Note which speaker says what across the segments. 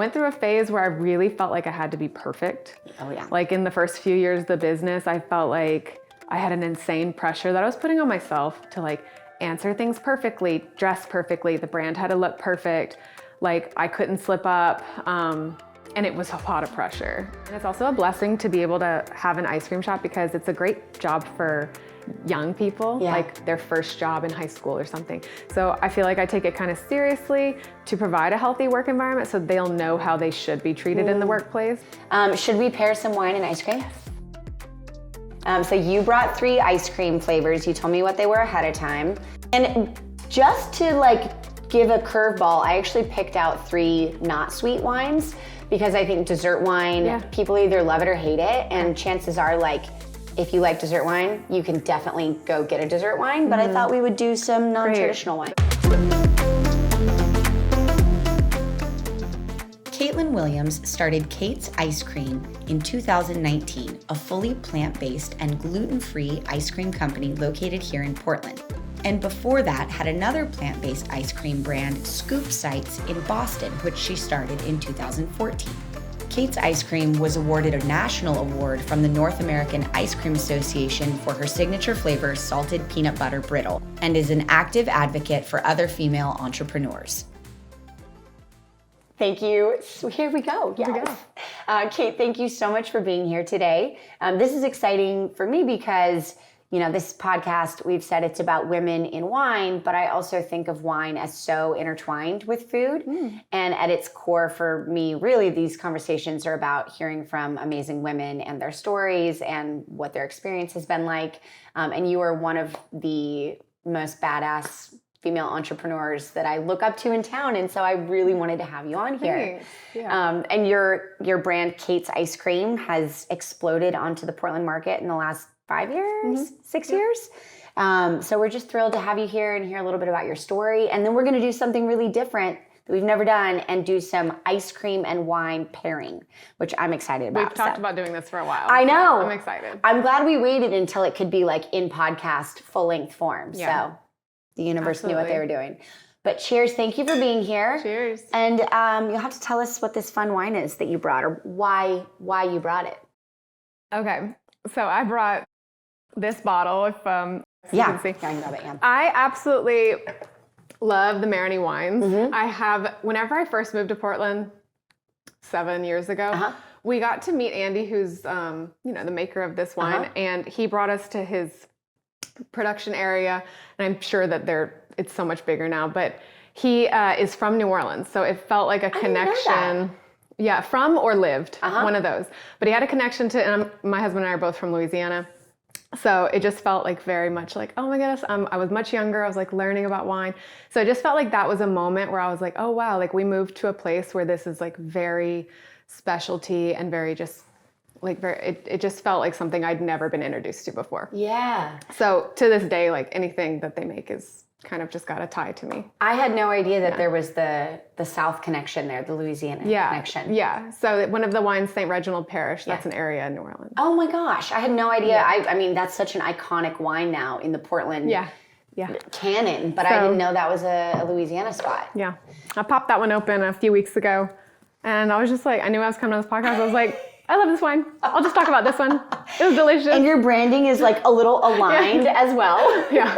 Speaker 1: went through a phase where I really felt like I had to be perfect.
Speaker 2: Oh yeah.
Speaker 1: Like in the first few years of the business, I felt like I had an insane pressure that I was putting on myself to like answer things perfectly, dress perfectly. The brand had to look perfect. Like I couldn't slip up. And it was a lot of pressure. And it's also a blessing to be able to have an ice cream shop because it's a great job for young people, like their first job in high school or something. So I feel like I take it kind of seriously to provide a healthy work environment so they'll know how they should be treated in the workplace.
Speaker 2: Should we pair some wine and ice cream? So you brought 3 ice cream flavors. You told me what they were ahead of time. And just to like give a curveball, I actually picked out 3 not sweet wines because I think dessert wine, people either love it or hate it. And chances are like, if you like dessert wine, you can definitely go get a dessert wine. But I thought we would do some non-traditional wine. Caitlin Williams started Kate's Ice Cream in 2019, a fully plant-based and gluten-free ice cream company located here in Portland. And before that, had another plant-based ice cream brand, Scoop Sites, in Boston, which she started in 2014. Kate's Ice Cream was awarded a national award from the North American Ice Cream Association for her signature flavor, salted peanut butter brittle, and is an active advocate for other female entrepreneurs. Thank you. So here we go. Yes. Here we go. Kate, thank you so much for being here today. This is exciting for me because, you know, this podcast, we've said it's about women in wine, but I also think of wine as so intertwined with food. And at its core for me, really, these conversations are about hearing from amazing women and their stories and what their experience has been like. And you are one of the most badass female entrepreneurs that I look up to in town. And so I really wanted to have you on here. And your brand, Kate's Ice Cream, has exploded onto the Portland market in the last 5 years, 6 years. So we're just thrilled to have you here and hear a little bit about your story. And then we're going to do something really different that we've never done and do some ice cream and wine pairing, which I'm excited about.
Speaker 1: We've talked about doing this for a while.
Speaker 2: I know.
Speaker 1: I'm excited.
Speaker 2: I'm glad we waited until it could be like in podcast full length form. So the universe knew what they were doing. But cheers. Thank you for being here.
Speaker 1: Cheers.
Speaker 2: And you'll have to tell us what this fun wine is that you brought or why you brought it.
Speaker 1: Okay. So I brought this bottle, if you can see.
Speaker 2: I can grab it,
Speaker 1: I absolutely love the Marini wines. Whenever I first moved to Portland 7 years ago, we got to meet Andy, who's the maker of this wine, and he brought us to his production area, and I'm sure that it's so much bigger now, but he is from New Orleans, so it felt like a connection. Yeah, from or lived, one of those. But he had a connection to, and my husband and I are both from Louisiana. So it just felt like very much like, oh my goodness, I was much younger. I was like learning about wine. So it just felt like that was a moment where I was like, oh wow, like we moved to a place where this is like very specialty and very just like it just felt like something I'd never been introduced to before.
Speaker 2: Yeah.
Speaker 1: So to this day, like anything that they make is kind of just got a tie to me.
Speaker 2: I had no idea that there was the South connection there, the Louisiana connection.
Speaker 1: Yeah. So one of the wines, St. Reginald Parish, that's an area in New Orleans.
Speaker 2: Oh my gosh. I had no idea. I mean, that's such an iconic wine now in the Portland canon, but I didn't know that was a Louisiana spot.
Speaker 1: Yeah. I popped that one open a few weeks ago and I was just like, I knew I was coming on this podcast. I was like, I love this wine. I'll just talk about this one. It was delicious.
Speaker 2: And your branding is like a little aligned as well.
Speaker 1: Yeah.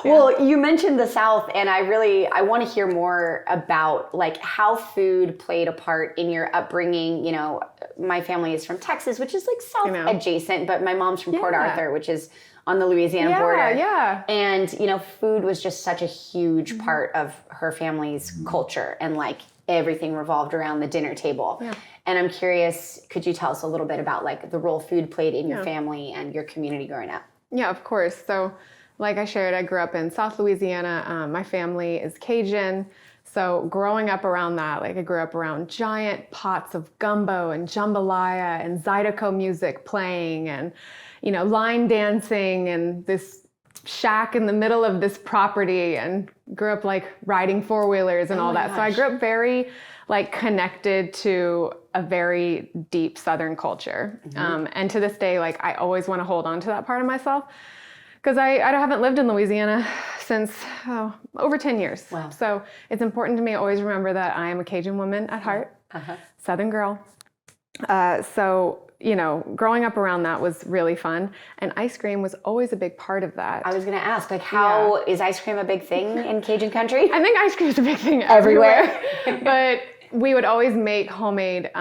Speaker 2: Well, you mentioned the South, and I want to hear more about like how food played a part in your upbringing. You know, my family is from Texas, which is like South adjacent, but my mom's from Port Arthur, which is on the Louisiana border.
Speaker 1: Yeah.
Speaker 2: And, you know, food was just such a huge part of her family's culture, and like everything revolved around the dinner table. Yeah. And I'm curious, could you tell us a little bit about like the role food played in your family and your community growing up? Yeah,
Speaker 1: of course. So like I shared, I grew up in South Louisiana. My family is Cajun. So growing up around that, like I grew up around giant pots of gumbo and jambalaya and Zydeco music playing and, you know, line dancing and this shack in the middle of this property, and grew up like riding four-wheelers and all that. Gosh. So I grew up very like connected to a very deep Southern culture. And to this day, like I always want to hold on to that part of myself, Because I haven't lived in Louisiana since over 10 years.
Speaker 2: Wow.
Speaker 1: So it's important to me to always remember that I am a Cajun woman at heart, Southern girl. So, growing up around that was really fun. And ice cream was always a big part of that.
Speaker 2: I was going to ask, how is ice cream a big thing in Cajun country?
Speaker 1: I think ice cream is a big thing everywhere. But we would always make homemade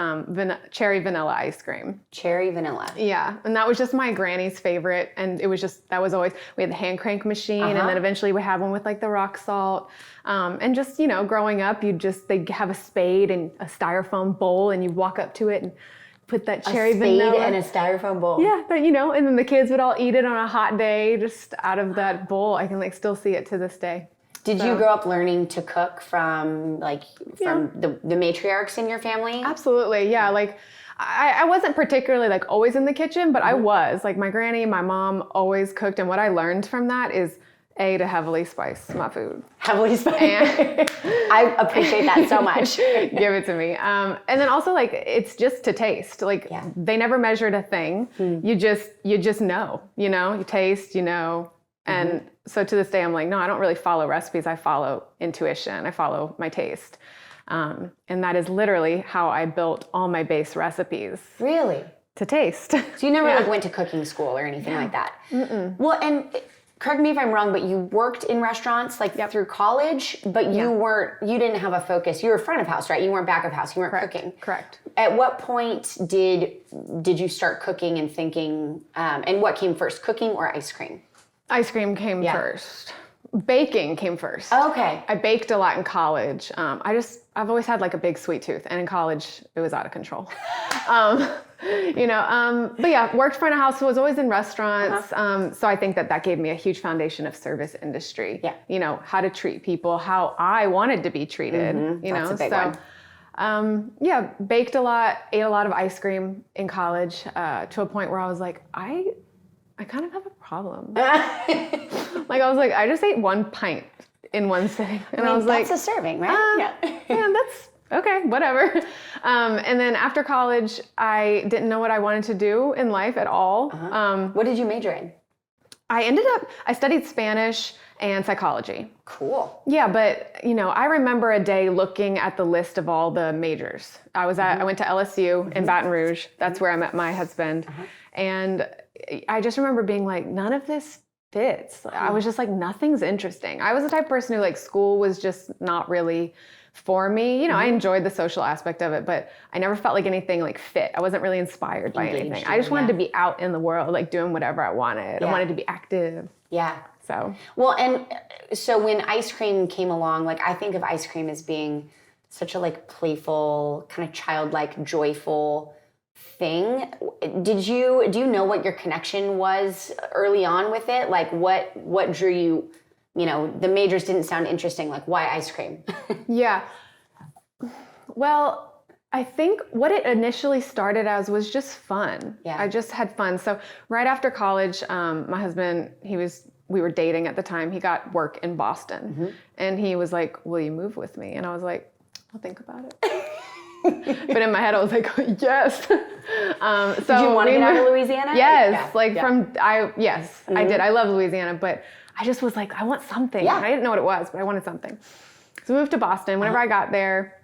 Speaker 1: cherry vanilla ice cream.
Speaker 2: Cherry vanilla.
Speaker 1: Yeah. And that was just my granny's favorite. And it was that was always, we had the hand crank machine. And then eventually we had one with like the rock salt. And just, growing up, they'd have a spade and a styrofoam bowl and you'd walk up to it and put that cherry vanilla.
Speaker 2: A spade and a styrofoam bowl.
Speaker 1: Yeah. But, and then the kids would all eat it on a hot day just out of that bowl. I can still see it to this day.
Speaker 2: Did you grow up learning to cook from the matriarchs in your family?
Speaker 1: Absolutely, yeah. I wasn't particularly always in the kitchen, but I was. My granny, my mom always cooked, and what I learned from that is to heavily spice my food.
Speaker 2: Heavily spice. I appreciate that so much.
Speaker 1: Give it to me. And then also it's just to taste. They never measured a thing. You just know. You taste. And so to this day, I'm no, I don't really follow recipes. I follow intuition. I follow my taste. And that is literally how I built all my base recipes.
Speaker 2: Really?
Speaker 1: To taste.
Speaker 2: So you never went to cooking school or anything like that? Mm-mm. Well, and correct me if I'm wrong, but you worked in restaurants through college, but you didn't have a focus. You were front of house, right? You weren't back of house. You weren't cooking.
Speaker 1: Correct.
Speaker 2: At what point did you start cooking and thinking, and what came first, cooking or ice cream?
Speaker 1: Ice cream came first. Baking came first.
Speaker 2: Okay.
Speaker 1: I baked a lot in college. I've always had a big sweet tooth, and in college it was out of control. But yeah, worked front of house, was always in restaurants. So I think that gave me a huge foundation of service industry. Yeah. How to treat people, how I wanted to be treated.
Speaker 2: That's a big one.
Speaker 1: Baked a lot, ate a lot of ice cream in college, to a point where I was I kind of have a problem. I just ate 1 pint in one sitting. And I was
Speaker 2: that's a serving, right?
Speaker 1: That's okay, whatever. And then after college, I didn't know what I wanted to do in life at all.
Speaker 2: What did you major in?
Speaker 1: I studied Spanish and psychology.
Speaker 2: Cool.
Speaker 1: Yeah, but I remember a day looking at the list of all the majors. I went to LSU in Baton Rouge. That's where I met my husband. And I just remember being none of this fits. I was just nothing's interesting. I was the type of person who school was just not really for me. I enjoyed the social aspect of it, but I never felt anything fit. I wasn't really inspired by anything. I just wanted to be out in the world, doing whatever I wanted. I wanted to be active.
Speaker 2: Yeah.
Speaker 1: So.
Speaker 2: Well, and so when ice cream came along, I think of ice cream as being such a playful, kind of childlike, joyful thing. Do you know what your connection was early on with it? What drew you, the majors didn't sound interesting. Why ice cream?
Speaker 1: Yeah. Well, I think what it initially started as was just fun. Yeah. I just had fun. So right after college, my husband, we were dating at the time. He got work in Boston and he was will you move with me? And I was I'll think about it. But in my head, I was yes. So
Speaker 2: did you want to get out of Louisiana?
Speaker 1: Yes. I did. I love Louisiana, but I just was I want something. Yeah. And I didn't know what it was, but I wanted something. So we moved to Boston. Whenever I got there,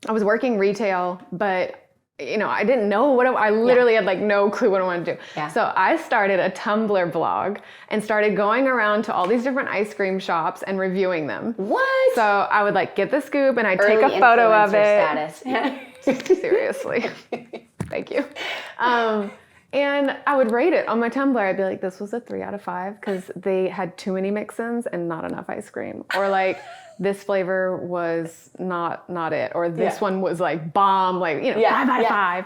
Speaker 1: I was working retail, but I didn't know I literally had no clue what I wanted to do. Yeah. So I started a Tumblr blog and started going around to all these different ice cream shops and reviewing them.
Speaker 2: What?
Speaker 1: So I would get the scoop and I'd take a photo of it.
Speaker 2: Status.
Speaker 1: Seriously. Thank you. And I would rate it on my Tumblr. I'd be this was a 3 out of 5 because they had too many mix-ins and not enough ice cream. Or this flavor was not it. Or this one was bomb, 5 out of 5.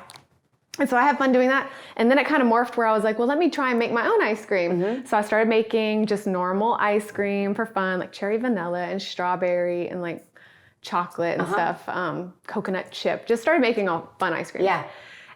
Speaker 1: And so I had fun doing that. And then it kind of morphed where I was well, let me try and make my own ice cream. So I started making just normal ice cream for fun, cherry vanilla and strawberry and chocolate and stuff, coconut chip. Just started making all fun ice cream.
Speaker 2: Yeah.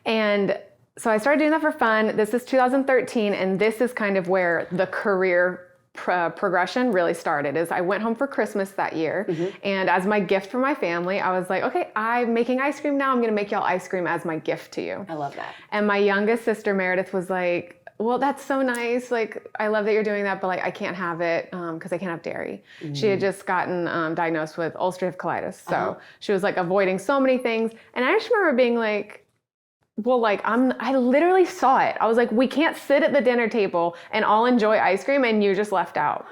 Speaker 1: And so I started doing that for fun. This is 2013, and this is kind of where the career progression really started. Is I went home for Christmas that year, and as my gift for my family, I was okay, I'm making ice cream now. I'm going to make y'all ice cream as my gift to you.
Speaker 2: I love that.
Speaker 1: And my youngest sister, Meredith, was well, that's so nice. Like, I love that you're doing that, but like, I can't have it because I can't have dairy. She had just gotten diagnosed with ulcerative colitis. So she was like avoiding so many things. And I just remember being like, well, like I literally saw it. I was like, we can't sit at the dinner table and all enjoy ice cream and you just left out.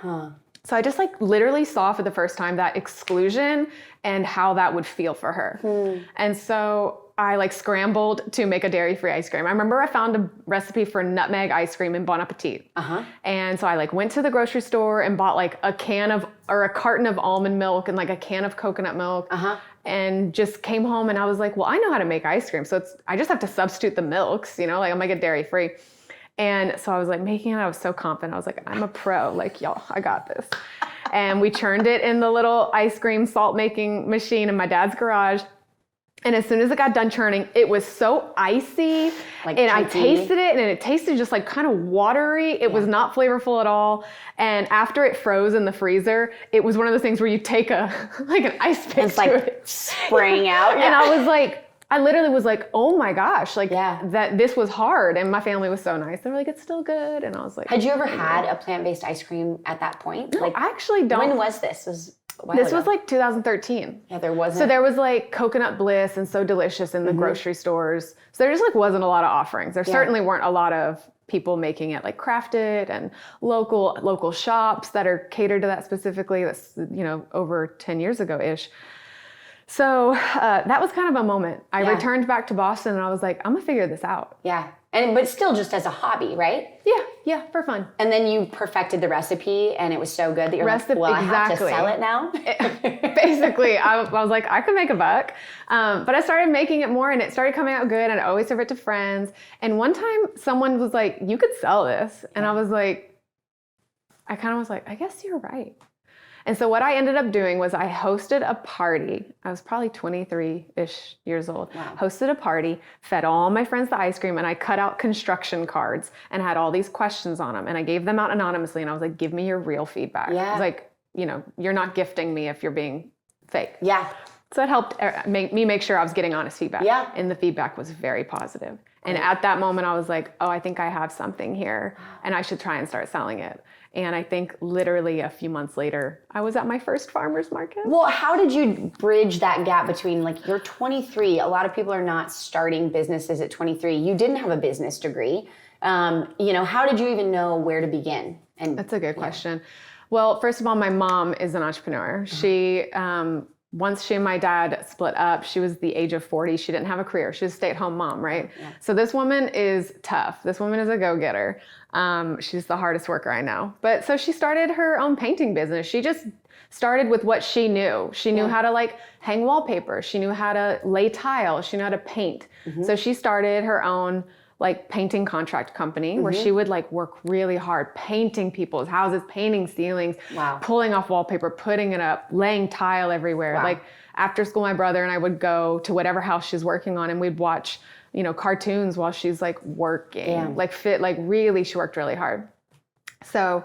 Speaker 1: So I just like literally saw for the first time that exclusion and how that would feel for her. And so I like scrambled to make a dairy-free ice cream. I remember I found a recipe for nutmeg ice cream in Bon Appetit. And so I like went to the grocery store and bought like a carton of almond milk and like a can of coconut milk. And just came home and I was like, well, I know how to make ice cream. So I just have to substitute the milks, you know, like I'll make it dairy-free. And so I was like making it. I was so confident. I was like, I'm a pro. Like, y'all, I got this. And we churned it in the little ice cream salt making machine in my dad's garage. And as soon as it got done churning, it was so icy, like and chunky. I tasted it, and it tasted just like kind of watery. It was not flavorful at all. And after it froze in the freezer, it was one of those things where you take an ice pick,
Speaker 2: it's like spraying out.
Speaker 1: And I literally was like, oh my gosh, like that this was hard. And my family was so nice. They were like, it's still good. And I was like,
Speaker 2: had you ever had a plant-based ice cream at that point?
Speaker 1: No,
Speaker 2: like,
Speaker 1: I actually don't.
Speaker 2: When was this?
Speaker 1: This was like 2013.
Speaker 2: Yeah, there wasn't.
Speaker 1: So there was like Coconut Bliss and So Delicious in the grocery stores. So there just like wasn't a lot of offerings. There certainly weren't a lot of people making it like crafted and local shops that are catered to that specifically. That's, you know, over 10 years ago-ish. So that was kind of a moment. I returned back to Boston and I was like, I'm gonna figure this out.
Speaker 2: Yeah. But still just as a hobby, right?
Speaker 1: Yeah, for fun.
Speaker 2: And then you perfected the recipe and it was so good that you're like, well, I have to sell it now?
Speaker 1: Basically, I was like, I could make a buck. But I started making it more and it started coming out good and I always serve it to friends. And one time someone was like, you could sell this. And I was like, I kind of was like, I guess you're right. And so what I ended up doing was I hosted a party. I was probably 23-ish years old.
Speaker 2: Wow.
Speaker 1: Hosted a party, fed all my friends the ice cream, and I cut out construction cards and had all these questions on them. And I gave them out anonymously, and I was like, give me your real feedback. I was like, you know, you're not gifting me if you're being fake.
Speaker 2: Yeah.
Speaker 1: So it helped me make sure I was getting honest feedback.
Speaker 2: Yeah.
Speaker 1: And the feedback was very positive. And at that moment, I was like, oh, I think I have something here, and I should try and start selling it. And I think literally a few months later, I was at my first farmer's market.
Speaker 2: Well, how did you bridge that gap between, like, you're 23. A lot of people are not starting businesses at 23. You didn't have a business degree. You know, how did you even know where to begin? And
Speaker 1: that's a good question. Well, first of all, my mom is an entrepreneur. She, once she and my dad split up, she was the age of 40. She didn't have a career. She was a stay-at-home mom, right? Yeah. So this woman is tough. This woman is a go-getter. She's the hardest worker I know. But so she started her own painting business. She just started with what she knew. She knew how to like hang wallpaper. She knew how to lay tile. She knew how to paint. So she started her own like painting contract company where she would like work really hard painting people's houses, painting ceilings, pulling off wallpaper, putting it up, laying tile everywhere. Like after school, my brother and I would go to whatever house she's working on and we'd watch, you know, cartoons while she's like working, really, she worked really hard. So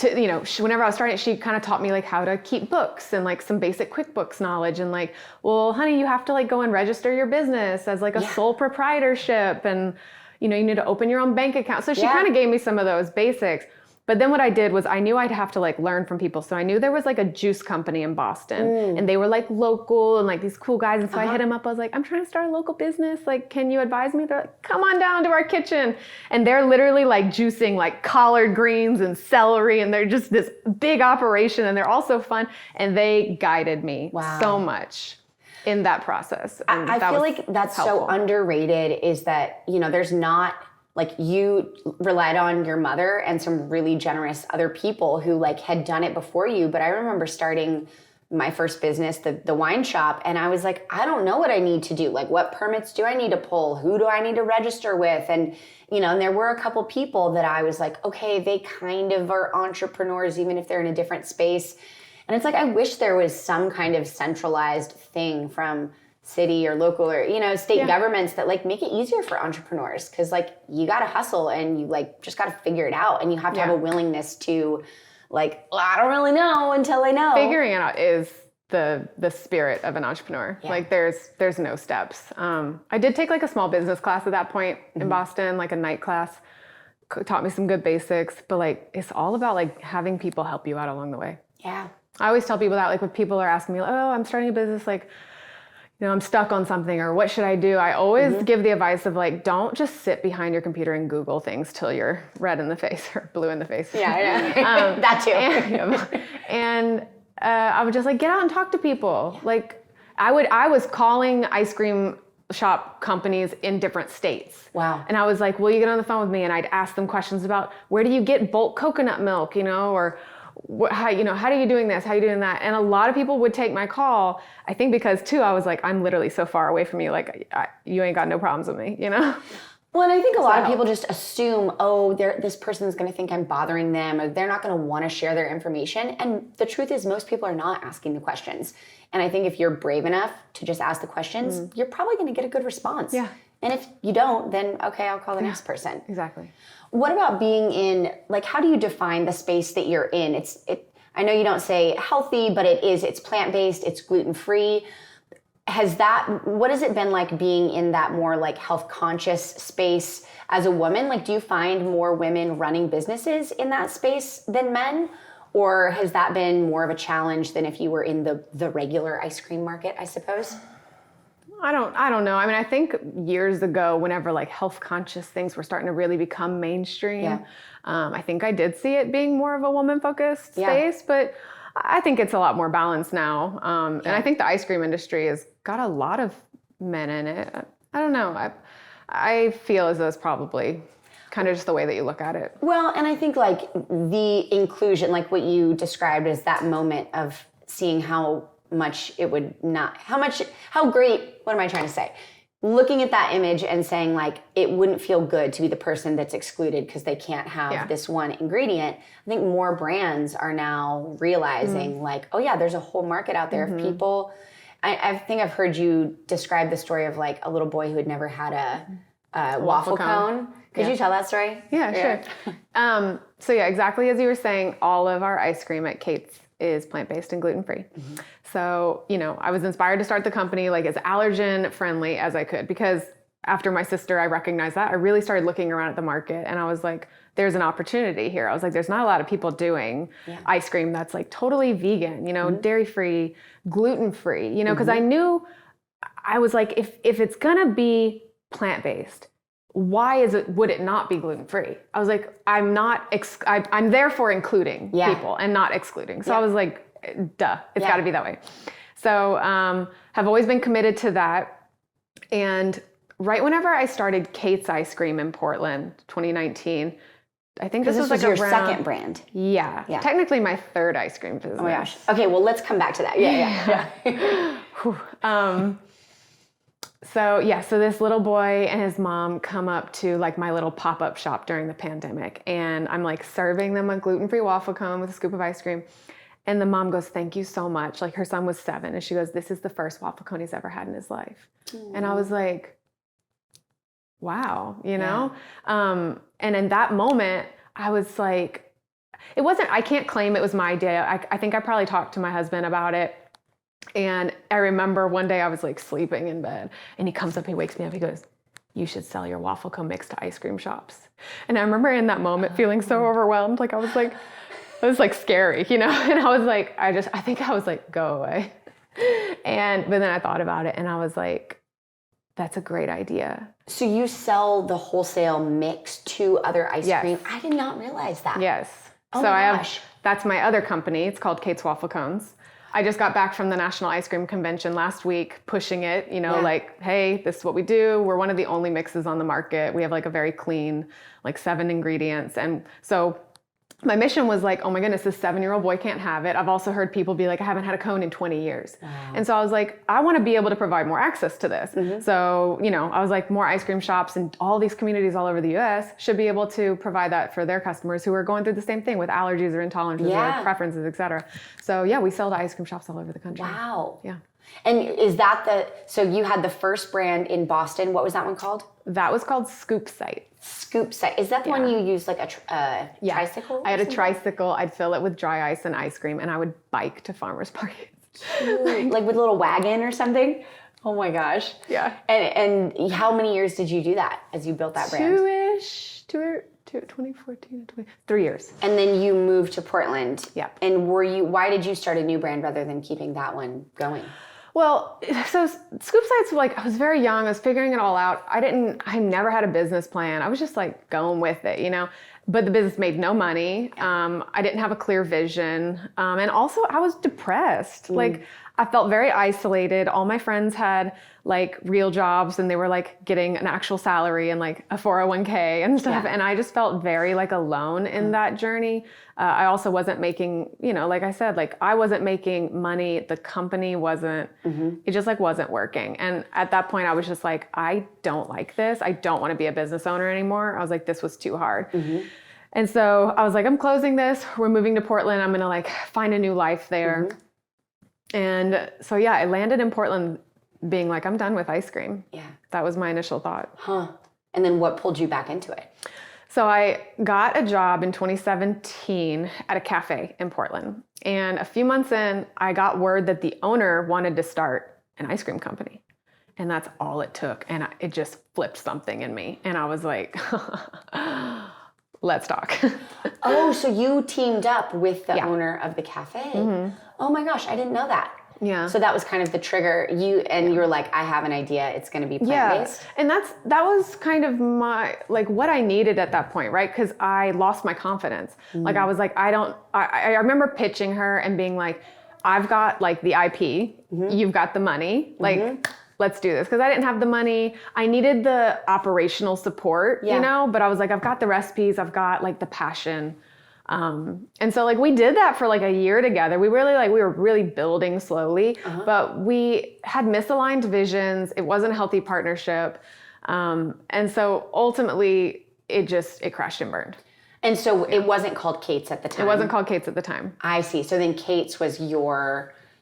Speaker 1: whenever I was starting, she kind of taught me like how to keep books and like some basic QuickBooks knowledge and like, well, honey, you have to like go and register your business as like a sole proprietorship and, you know, you need to open your own bank account. So she kind of gave me some of those basics. But then what I did was I knew I'd have to like learn from people. So I knew there was like a juice company in Boston and they were like local and like these cool guys. And so I hit them up. I was like, I'm trying to start a local business. Like, can you advise me? They're like, come on down to our kitchen. And they're literally like juicing like collard greens and celery. And they're just this big operation and they're also fun. And they guided me so much in that process. And
Speaker 2: I feel like that's helpful. So underrated is that, you know, there's not, like you relied on your mother and some really generous other people who like had done it before you. But I remember starting my first business, the wine shop, and I was like, I don't know what I need to do. Like, what permits do I need to pull? Who do I need to register with? And, you know, and there were a couple people that I was like, okay, they kind of are entrepreneurs, even if they're in a different space. And it's like, I wish there was some kind of centralized thing from city or local or, you know, state governments that like make it easier for entrepreneurs. Cause like you got to hustle and you like just got to figure it out and you have to have a willingness to like, well, I don't really know until I know.
Speaker 1: Figuring it out is the spirit of an entrepreneur. Like there's no steps. I did take like a small business class at that point in Boston, like a night class. taught me some good basics, but like, it's all about like having people help you out along the way.
Speaker 2: Yeah.
Speaker 1: I always tell people that, like, when people are asking me, oh, I'm starting a business, like, I'm stuck on something, or what should I do? I always give the advice of like, don't just sit behind your computer and Google things till you're red in the face or blue in the face.
Speaker 2: Yeah, I know. That too.
Speaker 1: And I would just like get out and talk to people. Like I was calling ice cream shop companies in different states.
Speaker 2: Wow.
Speaker 1: And I was like, will you get on the phone with me? And I'd ask them questions about, where do you get bulk coconut milk, or how are you doing this? How are you doing that? And a lot of people would take my call. I think because too, I was like, I'm literally so far away from you. Like you ain't got no problems with me,
Speaker 2: Well, and I think a lot of people just assume, this person's going to think I'm bothering them, or they're not going to want to share their information. And the truth is, most people are not asking the questions. And I think if you're brave enough to just ask the questions, you're probably going to get a good response. Yeah. And if you don't, then okay, I'll call the next person.
Speaker 1: Exactly.
Speaker 2: What about being in, like, how do you define the space that you're in? I know you don't say healthy, but it's plant-based, it's gluten-free. What has it been like being in that more like health conscious space as a woman? Like, do you find more women running businesses in that space than men? Or has that been more of a challenge than if you were in the regular ice cream market, I suppose?
Speaker 1: I don't know. I mean, I think years ago, whenever like health conscious things were starting to really become mainstream, I think I did see it being more of a woman focused space, but I think it's a lot more balanced now. And I think the ice cream industry has got a lot of men in it. I don't know. I feel as though it's probably kind of just the way that you look at it.
Speaker 2: Well, and I think like the inclusion, like what you described as that moment of seeing how great, what am I trying to say? Looking at that image and saying like, it wouldn't feel good to be the person that's excluded because they can't have this one ingredient. I think more brands are now realizing like, oh yeah, there's a whole market out there of people. I think I've heard you describe the story of like a little boy who had never had a waffle cone. Could you tell that story?
Speaker 1: Yeah, sure. So yeah, exactly as you were saying, all of our ice cream at Kate's is plant-based and gluten-free. So, I was inspired to start the company like as allergen friendly as I could, because after my sister, I recognized that. I really started looking around at the market and I was like, there's an opportunity here. I was like, there's not a lot of people doing ice cream that's like totally vegan, dairy-free, gluten-free, because I knew, I was like, if it's gonna be plant-based, why would it not be gluten-free? I was like, I'm therefore including people and not excluding. So I was like, duh, it's gotta be that way. So have always been committed to that. And right whenever I started Kate's Ice Cream in Portland, 2019, I think this was like
Speaker 2: your second brand.
Speaker 1: Yeah. Technically my third ice cream business.
Speaker 2: Oh my gosh. Okay, well let's come back to that. Yeah.
Speaker 1: So this little boy and his mom come up to like my little pop-up shop during the pandemic, and I'm like serving them a gluten-free waffle cone with a scoop of ice cream. And the mom goes, thank you so much. Like her son was 7 and she goes, this is the first waffle cone he's ever had in his life. And I was like, wow, and in that moment I was like, I can't claim it was my day. I think I probably talked to my husband about it. And I remember one day I was like sleeping in bed and he comes up, he wakes me up, he goes, you should sell your waffle cone mix to ice cream shops. And I remember in that moment feeling so overwhelmed. Like it was like scary, and I was like, I think I was like, go away. But then I thought about it and I was like, that's a great idea.
Speaker 2: So you sell the wholesale mix to other ice cream? I did not realize that.
Speaker 1: Yes.
Speaker 2: Oh
Speaker 1: so
Speaker 2: my gosh.
Speaker 1: That's my other company. It's called Kate's Waffle Cones. I just got back from the National Ice Cream Convention last week, pushing it, like, hey, this is what we do. We're one of the only mixes on the market. We have like a very clean, like 7 ingredients. And so my mission was like, oh my goodness, this 7-year-old boy can't have it. I've also heard people be like, I haven't had a cone in 20 years. Wow. And so I was like, I want to be able to provide more access to this. So, I was like, more ice cream shops and all these communities all over the US should be able to provide that for their customers who are going through the same thing with allergies or intolerances or preferences, et cetera. So yeah, we sell to ice cream shops all over the country.
Speaker 2: Wow.
Speaker 1: Yeah.
Speaker 2: And is that so you had the first brand in Boston. What was that one called?
Speaker 1: That was called Scoop Site.
Speaker 2: Scoop Site. Is that the one you use like a tricycle?
Speaker 1: I had a tricycle. I'd fill it with dry ice and ice cream and I would bike to farmers markets.
Speaker 2: Like with a little wagon or something? Oh my gosh.
Speaker 1: Yeah.
Speaker 2: And how many years did you do that as you built that brand?
Speaker 1: 2014 to 3 years.
Speaker 2: And then you moved to Portland.
Speaker 1: Yeah.
Speaker 2: And why did you start a new brand rather than keeping that one going?
Speaker 1: Well, so Scoop Sites, like, I was very young. I was figuring it all out. I never had a business plan. I was just like going with it, you know, but the business made no money. I didn't have a clear vision. And also I was depressed. Like, I felt very isolated. All my friends had like real jobs and they were like getting an actual salary and like a 401k and stuff. Yeah. And I just felt very like alone in that journey. I also wasn't making, you know, like I said, like I wasn't making money. The company wasn't, it just like wasn't working. And at that point I was just like, I don't like this. I don't want to be a business owner anymore. I was like, this was too hard. And so I was like, I'm closing this. We're moving to Portland. I'm going to like find a new life there. And so, yeah, I landed in Portland being like, I'm done with ice cream. Yeah. That was my initial thought.
Speaker 2: And then what pulled you back into it?
Speaker 1: So I got a job in 2017 at a cafe in Portland. And a few months in, I got word that the owner wanted to start an ice cream company. And that's all it took. And it just flipped something in me. And I was like, let's talk.
Speaker 2: Oh, so you teamed up with the owner of the cafe. Oh my gosh, I didn't know that. Yeah. So that was kind of the trigger. You were like, I have an idea. It's going to be plant-based.
Speaker 1: Yeah. And that was kind of my, like what I needed at that point, right? Because I lost my confidence. Like I was like, I remember pitching her and being like, I've got like the IP, you've got the money, like let's do this. Because I didn't have the money. I needed the operational support, you know, but I was like, I've got the recipes, I've got like the passion. And so like we did that for like a year together. We were really building slowly, but we had misaligned visions. It wasn't a healthy partnership. And so ultimately it crashed and burned.
Speaker 2: And so it wasn't called Kate's at the time.
Speaker 1: It wasn't called Kate's at the time.
Speaker 2: I see. So then Kate's was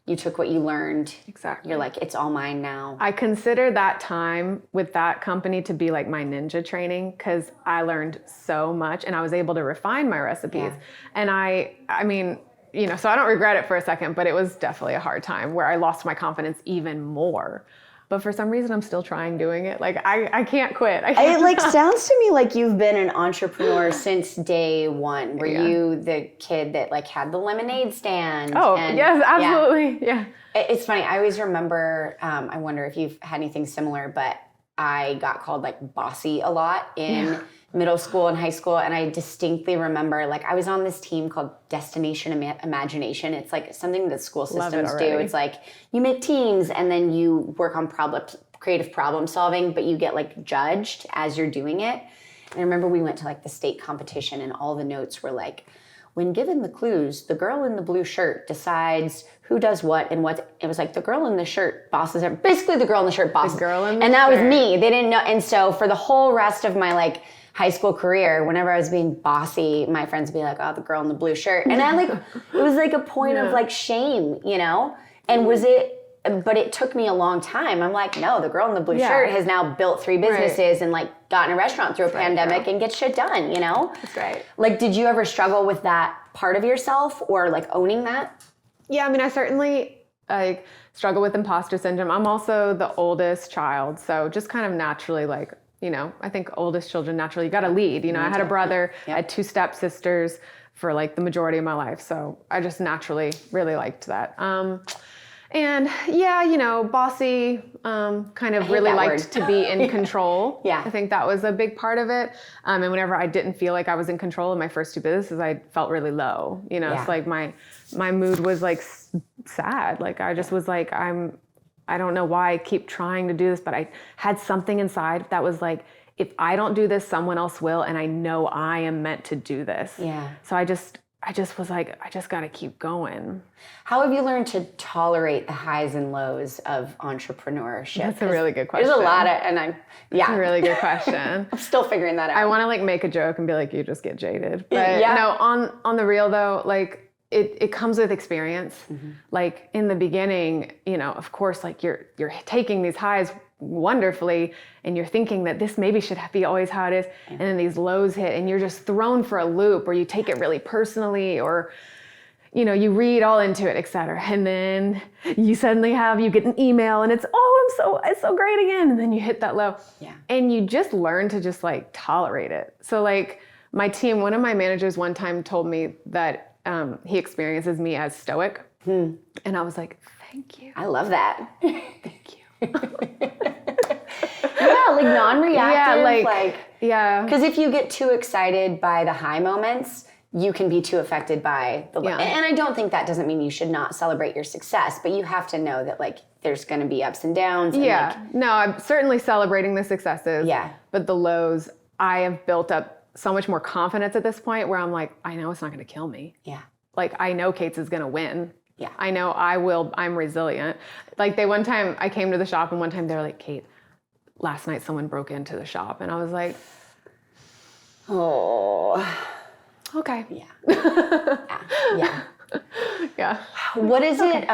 Speaker 2: you took what you learned.
Speaker 1: Exactly.
Speaker 2: You're like, it's all mine now.
Speaker 1: I consider that time with that company to be like my ninja training because I learned so much and I was able to refine my recipes. Yeah. And I mean, you know, so I don't regret it for a second, but it was definitely a hard time where I lost my confidence even more. But for some reason, I'm still trying doing it. Like, I can't quit.
Speaker 2: It like sounds to me like you've been an entrepreneur since day one. Were you the kid that like had the lemonade stand?
Speaker 1: Oh, yes, absolutely. Yeah.
Speaker 2: It's funny. I always remember, I wonder if you've had anything similar, but I got called like bossy a lot in middle school and high school. And I distinctly remember like I was on this team called Destination Imagination. It's like something that school systems do. It's like you make teams and then you work on creative problem solving, but you get like judged as you're doing it. And I remember we went to like the state competition and all the notes were like, when given the clues, the girl in the blue shirt decides who does what and what. It was like the girl in the shirt bosses her. Basically the girl in the shirt bosses. And that was me. They didn't know. And so for the whole rest of my like high school career, whenever I was being bossy, my friends would be like, oh, the girl in the blue shirt. And I like, it was like a point of like shame, you know? And but it took me a long time. I'm like, no, the girl in the blue shirt has now built 3 businesses and like gotten a restaurant through a pandemic and gets shit done, you know?
Speaker 1: That's right.
Speaker 2: Like, did you ever struggle with that part of yourself or like owning that?
Speaker 1: Yeah, I mean, I certainly like struggle with imposter syndrome. I'm also the oldest child. So just kind of naturally like, you know, I think oldest children naturally, you got to lead. You know, I had a brother, I had 2 stepsisters for like the majority of my life. So I just naturally really liked that. And yeah, you know, bossy, kind of really liked to be in control. Yeah. I think that was a big part of it. And whenever I didn't feel like I was in control of my first 2 businesses, I felt really low. You know, it's like my mood was like sad. Like I just was like, I don't know why I keep trying to do this, but I had something inside that was like, if I don't do this, someone else will. And I know I am meant to do this. Yeah. So I just was like, I just got to keep going. How
Speaker 2: have you learned to tolerate the highs and lows of entrepreneurship?
Speaker 1: That's a really good question.
Speaker 2: There's a lot of,
Speaker 1: That's a really good question.
Speaker 2: I'm still figuring that out.
Speaker 1: I want to like make a joke and be like, you just get jaded. But no, on the real though, like, it comes with experience. Like in the beginning, you know, of course, like you're taking these highs wonderfully and you're thinking that this maybe should be always how it is. And then these lows hit and you're just thrown for a loop or you take it really personally or, you know, you read all into it, et cetera. And then you suddenly you get an email and it's so great again. And then you hit that low and you just learn to just like tolerate it. So like my team, one of my managers one time told me that he experiences me as stoic. And I was like, thank you.
Speaker 2: I love that.
Speaker 1: Thank you.
Speaker 2: Yeah, like non-reactive.
Speaker 1: Yeah.
Speaker 2: Because if you get too excited by the high moments, you can be too affected by the and I don't think that doesn't mean you should not celebrate your success, but you have to know that like there's going to be ups and downs. And
Speaker 1: no, I'm certainly celebrating the successes.
Speaker 2: Yeah.
Speaker 1: But the lows, I have built up so much more confidence at this point where I'm like, I know it's not going to kill me.
Speaker 2: Yeah.
Speaker 1: Like, I know Kate's is going to win.
Speaker 2: Yeah.
Speaker 1: I know I'm resilient. Like, one time I came to the shop and one time they were like, Kate, last night someone broke into the shop. And I was like,
Speaker 2: oh,
Speaker 1: okay.
Speaker 2: Yeah.
Speaker 1: Yeah.
Speaker 2: What is it,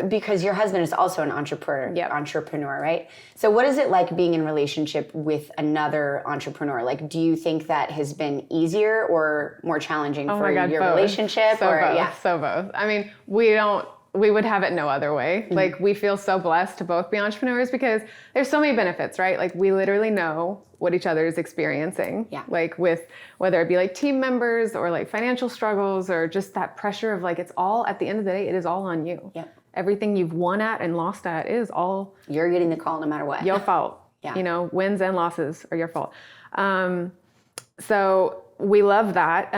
Speaker 2: because your husband is also an entrepreneur, right? So what is it like being in relationship with another entrepreneur? Like, do you think that has been easier or more challenging for your
Speaker 1: both.
Speaker 2: relationship?
Speaker 1: So both. I mean, we would have it no other way. Mm-hmm. Like, we feel so blessed to both be entrepreneurs because there's so many benefits, right? Like, we literally know what each other is experiencing.
Speaker 2: Yeah.
Speaker 1: Like, with whether it be like team members or like financial struggles or just that pressure of like, it's all, at the end of the day, it is all on you.
Speaker 2: Yeah.
Speaker 1: Everything you've won at and lost at is all...
Speaker 2: You're getting the call no matter what.
Speaker 1: Your fault.
Speaker 2: Yeah.
Speaker 1: You know, wins and losses are your fault. So we love that.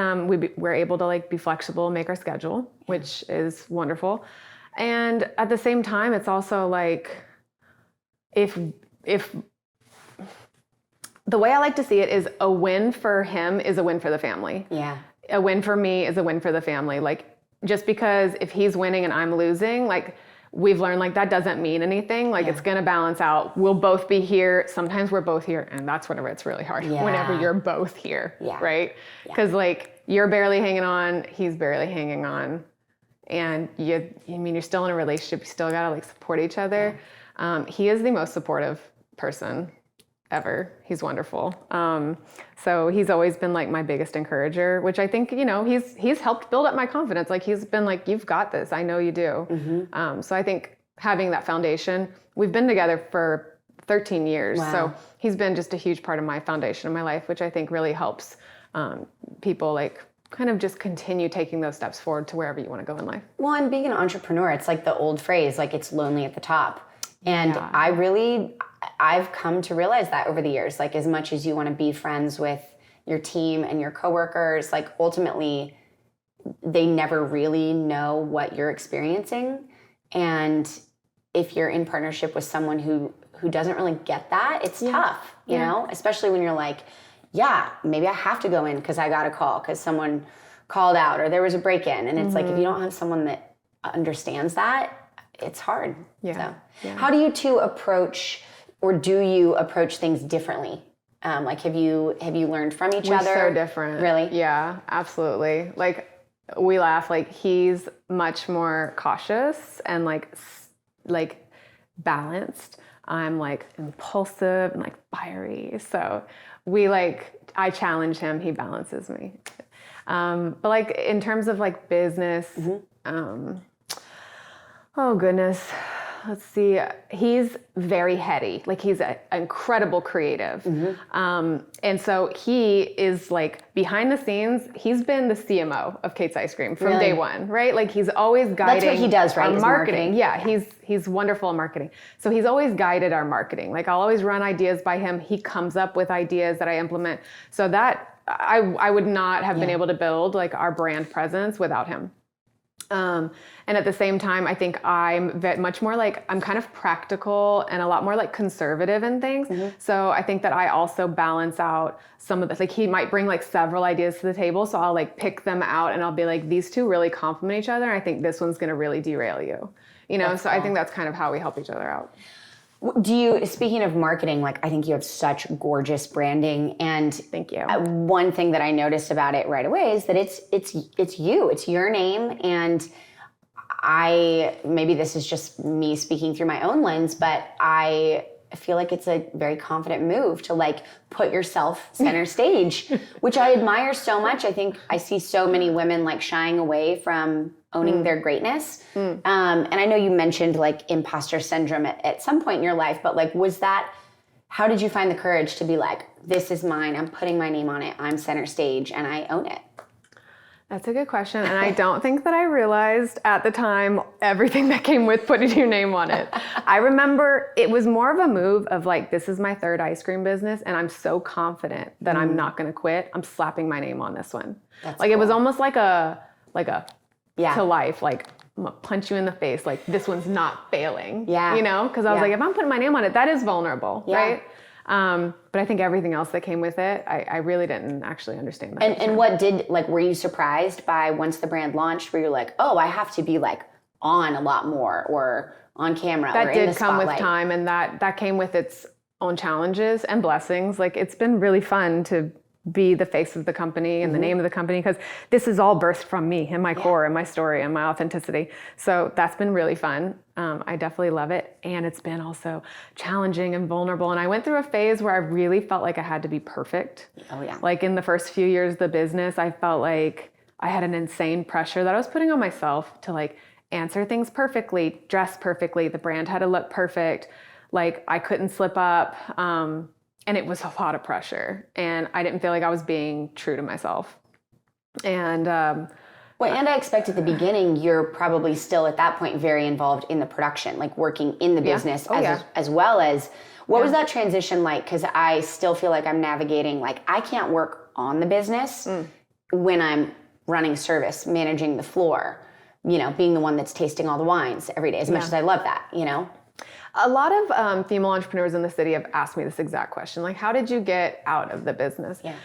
Speaker 1: We're able to like be flexible, make our schedule, which is wonderful. And at the same time, it's also like, if the way I like to see it is a win for him is a win for the family.
Speaker 2: Yeah.
Speaker 1: A win for me is a win for the family. Like, just because if he's winning and I'm losing, like, we've learned like that doesn't mean anything. Like, it's going to balance out. We'll both be here. Sometimes we're both here. And that's whenever it's really hard.
Speaker 2: Yeah.
Speaker 1: Whenever you're both here.
Speaker 2: Yeah.
Speaker 1: Right? Because like, you're barely hanging on. He's barely hanging on. And you're still in a relationship. You still got to like support each other. Yeah. He is the most supportive person ever. He's wonderful. So he's always been like my biggest encourager, which I think, you know, he's helped build up my confidence. Like, he's been like, you've got this. I know you do. Mm-hmm. So I think having that foundation, we've been together for 13 years.
Speaker 2: Wow.
Speaker 1: So he's been just a huge part of my foundation of my life, which I think really helps people like kind of just continue taking those steps forward to wherever you want to go in life.
Speaker 2: Well, and being an entrepreneur, it's like the old phrase, like, it's lonely at the top. And I've come to realize that over the years, like, as much as you want to be friends with your team and your coworkers, like, ultimately they never really know what you're experiencing. And if you're in partnership with someone who doesn't really get that, it's tough, you know, especially when you're like, maybe I have to go in because I got a call because someone called out or there was a break-in. And it's like, if you don't have someone that understands that, it's hard.
Speaker 1: Yeah.
Speaker 2: So how do you two approach, or do you approach things differently? Like, have you learned from each other?
Speaker 1: We're so different.
Speaker 2: Really?
Speaker 1: Yeah, absolutely. Like, we laugh, like, he's much more cautious and like balanced. I'm like impulsive and like fiery. So I challenge him, he balances me. But like, in terms of like business, oh goodness, let's see. He's very heady. Like, he's an incredible creative. And so he is like behind the scenes. He's been the CMO of Kate's Ice Cream from day one, right? Like, he's always guiding.
Speaker 2: That's what he does, right?
Speaker 1: Our marketing. Yeah, he's wonderful at marketing. So he's always guided our marketing. Like, I'll always run ideas by him. He comes up with ideas that I implement. So that I would not have been able to build like our brand presence without him. And at the same time, I think I'm much more like, I'm kind of practical and a lot more like conservative in things. So I think that I also balance out some of this. Like, he might bring like several ideas to the table. So I'll like pick them out and I'll be like, these two really complement each other. And I think this one's going to really derail you, you know? So I think that's kind of how we help each other out.
Speaker 2: Speaking of marketing, like, I think you have such gorgeous branding, and
Speaker 1: thank you.
Speaker 2: One thing that I noticed about it right away is that it's your name, and maybe this is just me speaking through my own lens, but I feel like it's a very confident move to like put yourself center stage, which I admire so much. I think I see so many women like shying away from owning their greatness. And I know you mentioned like imposter syndrome at some point in your life, but like, how did you find the courage to be like, this is mine, I'm putting my name on it, I'm center stage, and I own it?
Speaker 1: That's a good question. And I don't think that I realized at the time everything that came with putting your name on it. I remember it was more of a move of like, this is my third ice cream business and I'm so confident that I'm not going to quit. I'm slapping my name on this one.
Speaker 2: That's
Speaker 1: like
Speaker 2: cool.
Speaker 1: It was almost like a
Speaker 2: yeah.
Speaker 1: to life, like I'm gonna punch you in the face. Like this one's not failing,
Speaker 2: yeah.
Speaker 1: you know? Cause I was like, if I'm putting my name on it, that is vulnerable, right? But I think everything else that came with it, I really didn't actually understand that.
Speaker 2: And what did, like, were you surprised by once the brand launched, where you're like, oh, I have to be like on a lot more or on camera or in the spotlight? That did
Speaker 1: come with time, and that came with its own challenges and blessings. Like it's been really fun to be the face of the company and the name of the company, because this is all birthed from me and my core and my story and my authenticity. So that's been really fun. I definitely love it. And it's been also challenging and vulnerable. And I went through a phase where I really felt like I had to be perfect.
Speaker 2: Oh yeah.
Speaker 1: Like in the first few years of the business, I felt like I had an insane pressure that I was putting on myself to like answer things perfectly, dress perfectly. The brand had to look perfect. Like I couldn't slip up. And it was a lot of pressure, and I didn't feel like I was being true to myself. And and
Speaker 2: I expect at the beginning, you're probably still at that point very involved in the production, like working in the business as well as, what was that transition like? Because I still feel like I'm navigating, like I can't work on the business when I'm running service, managing the floor, you know, being the one that's tasting all the wines every day, as much as I love that, you know?
Speaker 1: A lot of female entrepreneurs in the city have asked me this exact question, like, how did you get out of the business?
Speaker 2: Yeah.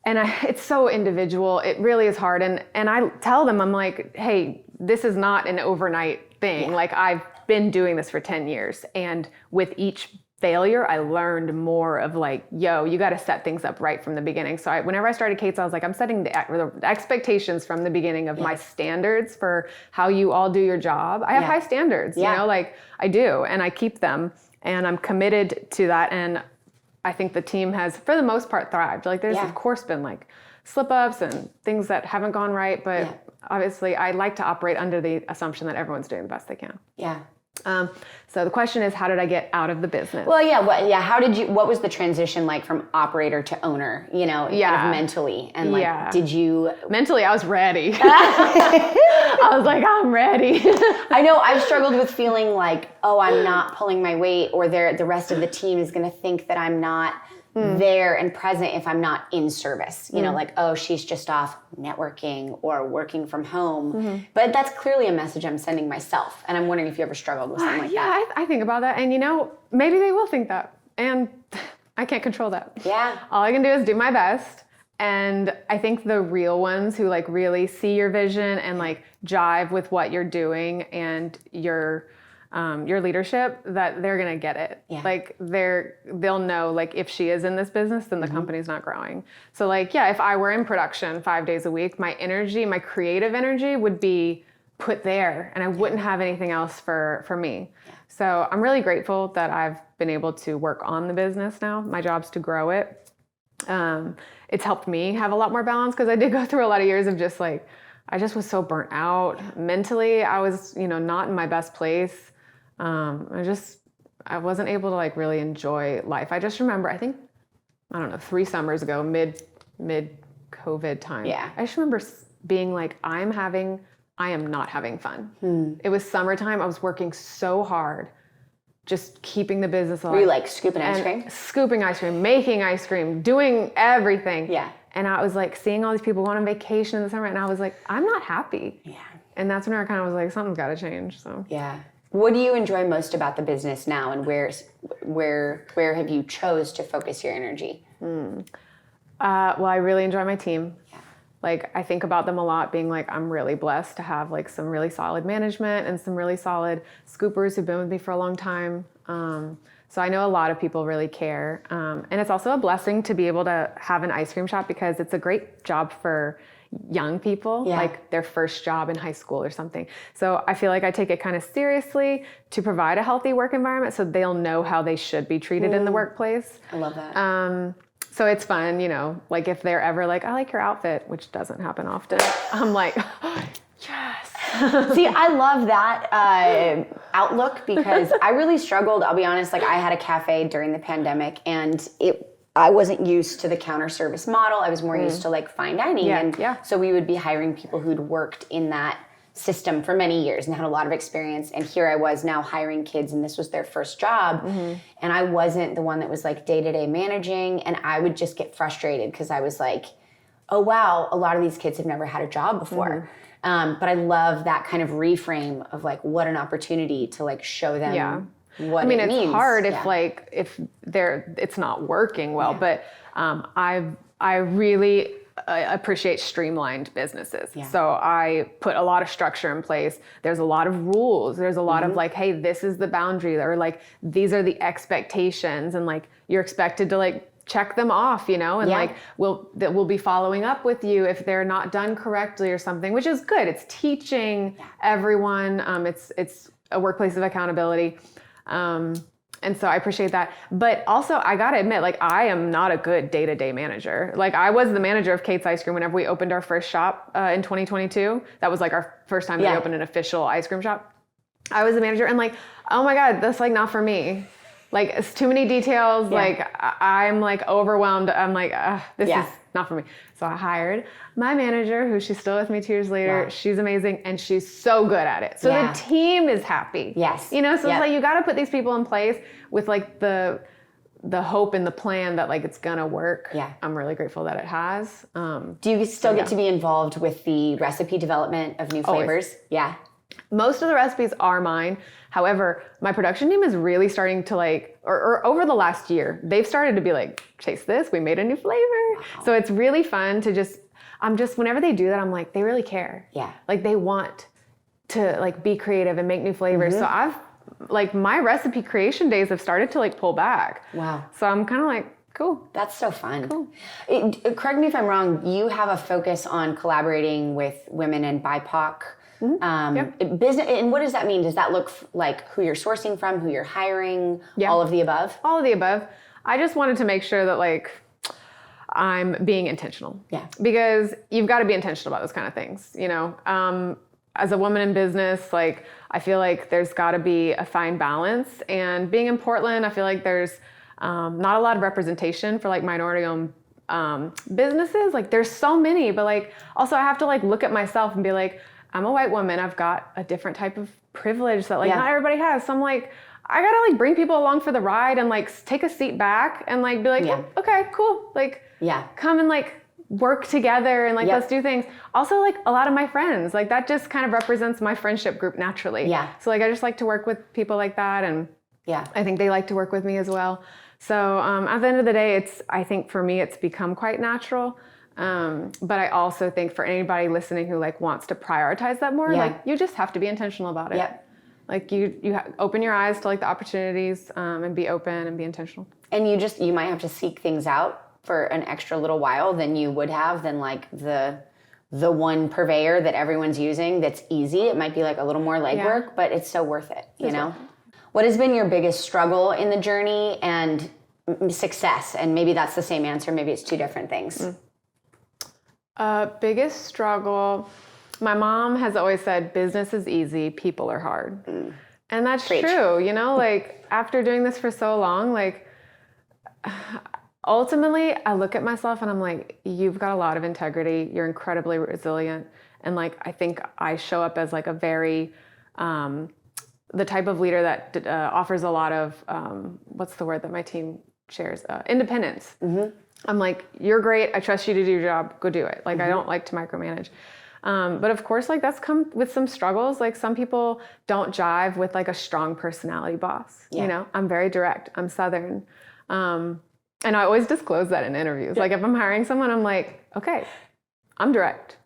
Speaker 1: And it's so individual. It really is hard. And I tell them, I'm like, hey, this is not an overnight thing. Yeah. Like I've been doing this for 10 years. And with each failure, I learned more of like, yo, you got to set things up right from the beginning. So whenever I started Kate's, I was like, I'm setting the expectations from the beginning of my standards for how you all do your job. I have high standards, you know, like I do, and I keep them, and I'm committed to that. And I think the team has, for the most part, thrived. Like there's of course been like slip ups and things that haven't gone right, but obviously I like to operate under the assumption that everyone's doing the best they can.
Speaker 2: Yeah.
Speaker 1: So the question is, how did I get out of the business?
Speaker 2: Well, what was the transition like from operator to owner, you know, kind of mentally? And like, did you?
Speaker 1: Mentally, I was ready. I was like, I'm ready.
Speaker 2: I know I've struggled with feeling like, oh, I'm not pulling my weight, or the rest of the team is going to think that I'm not there and present if I'm not in service. You know, like, oh, she's just off networking or working from home. But that's clearly a message I'm sending myself. And I'm wondering if you ever struggled with something like that.
Speaker 1: Yeah, I think about that. And, you know, maybe they will think that. And I can't control that.
Speaker 2: Yeah.
Speaker 1: All I can do is do my best. And I think the real ones who like really see your vision and like jive with what you're doing and your leadership, that they're gonna get it. Yeah. Like they'll know, like, if she is in this business, then the company's not growing. So like, if I were in production 5 days a week, my energy, my creative energy would be put there, and I wouldn't have anything else for me. Yeah. So I'm really grateful that I've been able to work on the business now. My job's to grow it. It's helped me have a lot more balance, because I did go through a lot of years of just like, I just was so burnt out. Mentally, I was, not in my best place. I wasn't able to like really enjoy life. I just remember, I think, 3 summers ago, mid COVID time. Yeah. I just remember being like, I am not having fun. It was summertime. I was working so hard, just keeping the business alive.
Speaker 2: Were you like scooping ice cream?
Speaker 1: Scooping ice cream, making ice cream, doing everything.
Speaker 2: Yeah.
Speaker 1: And I was like seeing all these people going on vacation in the summer, and I was like, I'm not happy. Yeah. And that's when I kind of was like, something's got to change. So. Yeah.
Speaker 2: What do you enjoy most about the business now, and where have you chose to focus your energy?
Speaker 1: Well, I really enjoy my team. Yeah. Like, I think about them a lot, being like, I'm really blessed to have like some really solid management and some really solid scoopers who've been with me for a long time. So I know a lot of people really care. And it's also a blessing to be able to have an ice cream shop, because it's a great job for young people, like their first job in high school or something. So I feel like I take it kind of seriously to provide a healthy work environment, so they'll know how they should be treated in the workplace.
Speaker 2: I love that.
Speaker 1: So it's fun, like if they're ever like, I like your outfit, which doesn't happen often, I'm like, oh, yes.
Speaker 2: See, I love that outlook because I really struggled. I'll be honest. Like I had a cafe during the pandemic, and I wasn't used to the counter service model. I was more used to like fine dining, so we would be hiring people who'd worked in that system for many years and had a lot of experience. And here I was now hiring kids, and this was their first job, and I wasn't the one that was like day-to-day managing, and I would just get frustrated because I was like, oh wow, a lot of these kids have never had a job before. But I love that kind of reframe of like what an opportunity to like show them what it means.
Speaker 1: It's hard if it's not working well, but I really appreciate streamlined businesses. So I put a lot of structure in place. There's a lot of rules. There's a lot of like, hey, this is the boundary, or like these are the expectations, and like you're expected to like check them off, and like we'll be following up with you if they're not done correctly or something, which is good. It's teaching everyone. It's a workplace of accountability. And so I appreciate that. But also I got to admit, like I am not a good day-to-day manager. Like I was the manager of Kate's Ice Cream whenever we opened our first shop in 2022. That was like our first time that we opened an official ice cream shop. I was the manager, and like, oh my God, that's like not for me. Like it's too many details. Like I'm like overwhelmed. I'm like, this is not for me. So I hired my manager, who she's still with me 2 years later. She's amazing, and she's so good at it. So the team is happy. So it's like you got to put these people in place with like the hope and the plan that like it's gonna work. I'm really grateful that it has.
Speaker 2: Do you still get to be involved with the recipe development of new flavors?
Speaker 1: Always. Most of the recipes are mine. However, my production team is really starting to like, or over the last year, they've started to be like, taste this, we made a new flavor. So it's really fun to whenever they do that, I'm like, they really care. Like they want to like be creative and make new flavors. So I've like, my recipe creation days have started to like pull back. So I'm kind of like, cool.
Speaker 2: That's so fun. Cool. Correct me if I'm wrong, you have a focus on collaborating with women and BIPOC business, and what does that mean? Does that look like who you're sourcing from, who you're hiring, all of the above?
Speaker 1: All of the above. I just wanted to make sure that like I'm being intentional. Because you've got to be intentional about those kind of things, as a woman in business, like I feel like there's got to be a fine balance. And being in Portland, I feel like there's not a lot of representation for like minority-owned businesses. Like there's so many, but like also I have to like look at myself and be like, I'm a white woman. I've got a different type of privilege that like not everybody has. So I'm like, I gotta like bring people along for the ride and like take a seat back and like be like, okay, cool. Like come and like work together and like let's do things. Also like a lot of my friends, like that just kind of represents my friendship group naturally. So like I just like to work with people like that, and I think they like to work with me as well. So at the end of the day, I think for me it's become quite natural. But I also think for anybody listening who like wants to prioritize that more, like you just have to be intentional about it. Like you open your eyes to like the opportunities, and be open and be intentional. And
Speaker 2: you might have to seek things out for an extra little while than you would have than like the one purveyor that everyone's using that's easy. It might be like a little more legwork, but it's so worth it, you know? What has been your biggest struggle in the journey and success? And maybe that's the same answer. Maybe it's two different things.
Speaker 1: Biggest struggle. My mom has always said, business is easy, people are hard. And that's true. Like after doing this for so long, like ultimately I look at myself and I'm like, you've got a lot of integrity. You're incredibly resilient. And like, I think I show up as like a very, the type of leader that offers a lot of, what's the word that my team shares? Independence. I'm like, you're great. I trust you to do your job. Go do it. Like, I don't like to micromanage. But of course, like that's come with some struggles. Like some people don't jive with like a strong personality boss. I'm very direct. I'm Southern. And I always disclose that in interviews. Like if I'm hiring someone, I'm like, okay, I'm direct.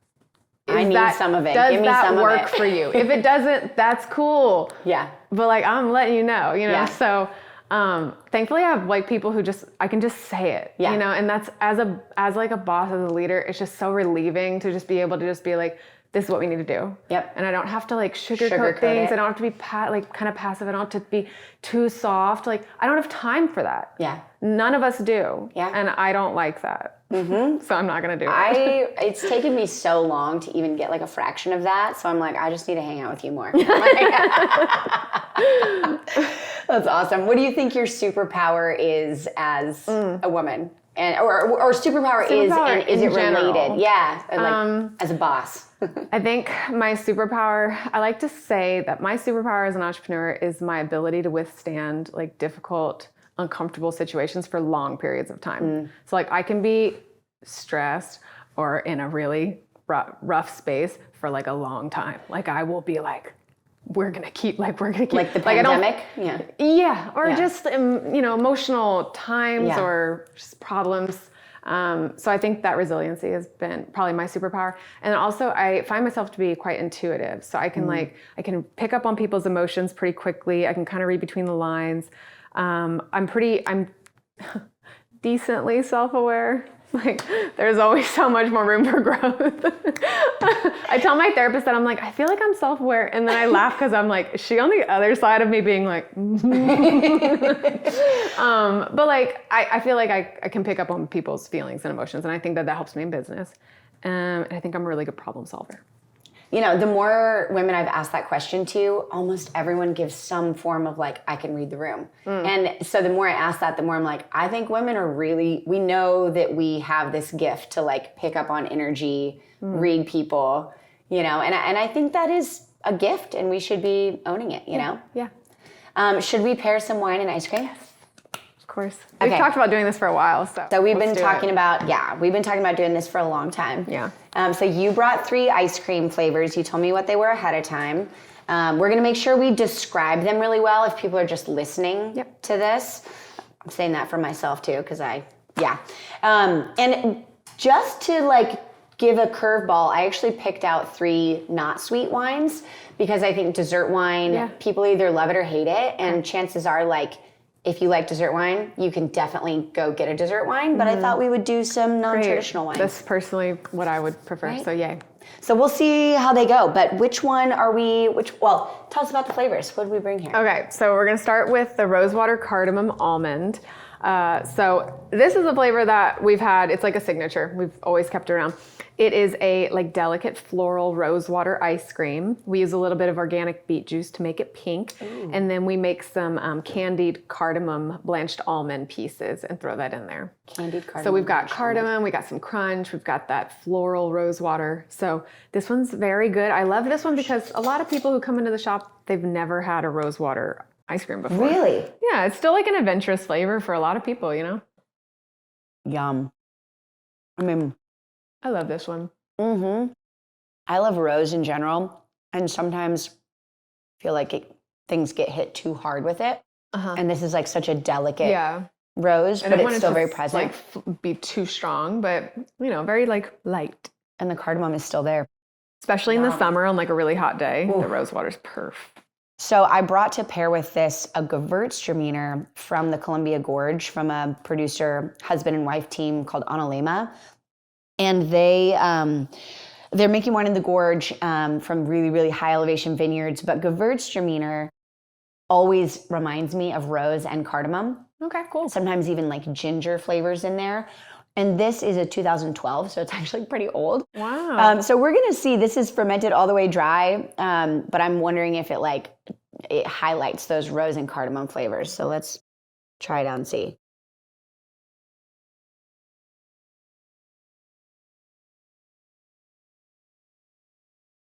Speaker 2: I need some of it.
Speaker 1: Does that work for you? If it doesn't, that's cool. But like, I'm letting you know, So thankfully I have like people who I can just say it, and that's as like a boss, as a leader, it's just so relieving to just be able to just be like, this is what we need to do.
Speaker 2: Yep.
Speaker 1: And I don't have to like sugarcoat things. I don't have to be kind of passive. I don't have to be too soft. Like I don't have time for that.
Speaker 2: Yeah.
Speaker 1: None of us do.
Speaker 2: Yeah.
Speaker 1: And I don't like that. So I'm not going to do it.
Speaker 2: It's taken me so long to even get like a fraction of that. So I'm like, I just need to hang out with you more. That's awesome. What do you think your superpower is as a woman? And or superpower is, and is it
Speaker 1: general.
Speaker 2: related? Yeah, like as a boss.
Speaker 1: I think my superpower, I like to say that my superpower as an entrepreneur is my ability to withstand like difficult, uncomfortable situations for long periods of time. So like I can be stressed or in a really rough space for like a long time. Like I will be like, we're gonna keep like
Speaker 2: the pandemic.
Speaker 1: Or just emotional times or just problems. So I think that resiliency has been probably my superpower. And also I find myself to be quite intuitive. So I can I can pick up on people's emotions pretty quickly. I can kind of read between the lines. I'm decently self-aware. Like there's always so much more room for growth. I tell my therapist that I'm like, I feel like I'm self-aware. And then I laugh because I'm like, is she on the other side of me being like, but like, I feel like I can pick up on people's feelings and emotions. And I think that helps me in business. And I think I'm a really good problem solver.
Speaker 2: You know, the more women I've asked that question to, almost everyone gives some form of like, I can read the room. And so the more I ask that, the more I'm like, I think women are really, we know that we have this gift to like pick up on energy, read people, you know, and I think that is a gift and we should be owning it, you know?
Speaker 1: Yeah.
Speaker 2: Should we pair some wine and ice cream?
Speaker 1: Of course. We've talked about doing this for a while. So
Speaker 2: we've been talking about doing this for a long time.
Speaker 1: Yeah.
Speaker 2: So you brought 3 ice cream flavors. You told me what they were ahead of time. We're going to make sure we describe them really well if people are just listening to this. I'm saying that for myself too, because and just to like give a curveball, I actually picked out 3 not sweet wines because I think dessert wine, people either love it or hate it. And chances are like, if you like dessert wine, you can definitely go get a dessert wine. But I thought we would do some non-traditional wines.
Speaker 1: That's personally what I would prefer. Right? So yay.
Speaker 2: So we'll see how they go. But which one are we? Well, tell us about the flavors. What did we bring here? Okay,
Speaker 1: so we're gonna start with the rosewater cardamom almond. So this is a flavor that we've had. It's like a signature. We've always kept around. It is a like delicate floral rosewater ice cream. We use a little bit of organic beet juice to make it pink. Ooh. And then we make some candied cardamom blanched almond pieces and throw that in there.
Speaker 2: Candied cardamom.
Speaker 1: So we've got cardamom, we got some crunch, we've got that floral rosewater. So this one's very good. I love this one because a lot of people who come into the shop, they've never had a rosewater ice cream before.
Speaker 2: Really?
Speaker 1: Yeah, it's still like an adventurous flavor for a lot of people, you know?
Speaker 2: Yum. I mean,
Speaker 1: I love this one.
Speaker 2: I love rose in general, and sometimes feel like things get hit too hard with it. And this is like such a delicate rose, but it's still very present.
Speaker 1: Like be too strong, but you know, very like light.
Speaker 2: And the cardamom is still there,
Speaker 1: especially in the summer on like a really hot day. Ooh. The rosewater's perf.
Speaker 2: So I brought to pair with this a Gewürztraminer from the Columbia Gorge from a producer, husband and wife team called Analema. And they're making wine in the gorge from really, really high elevation vineyards. But Gewürztraminer always reminds me of rose and cardamom.
Speaker 1: Okay, cool.
Speaker 2: Sometimes even like ginger flavors in there. And this is a 2012, so it's actually pretty old.
Speaker 1: Wow.
Speaker 2: So we're gonna see. This is fermented all the way dry, but I'm wondering if it highlights those rose and cardamom flavors. So let's try it out and see.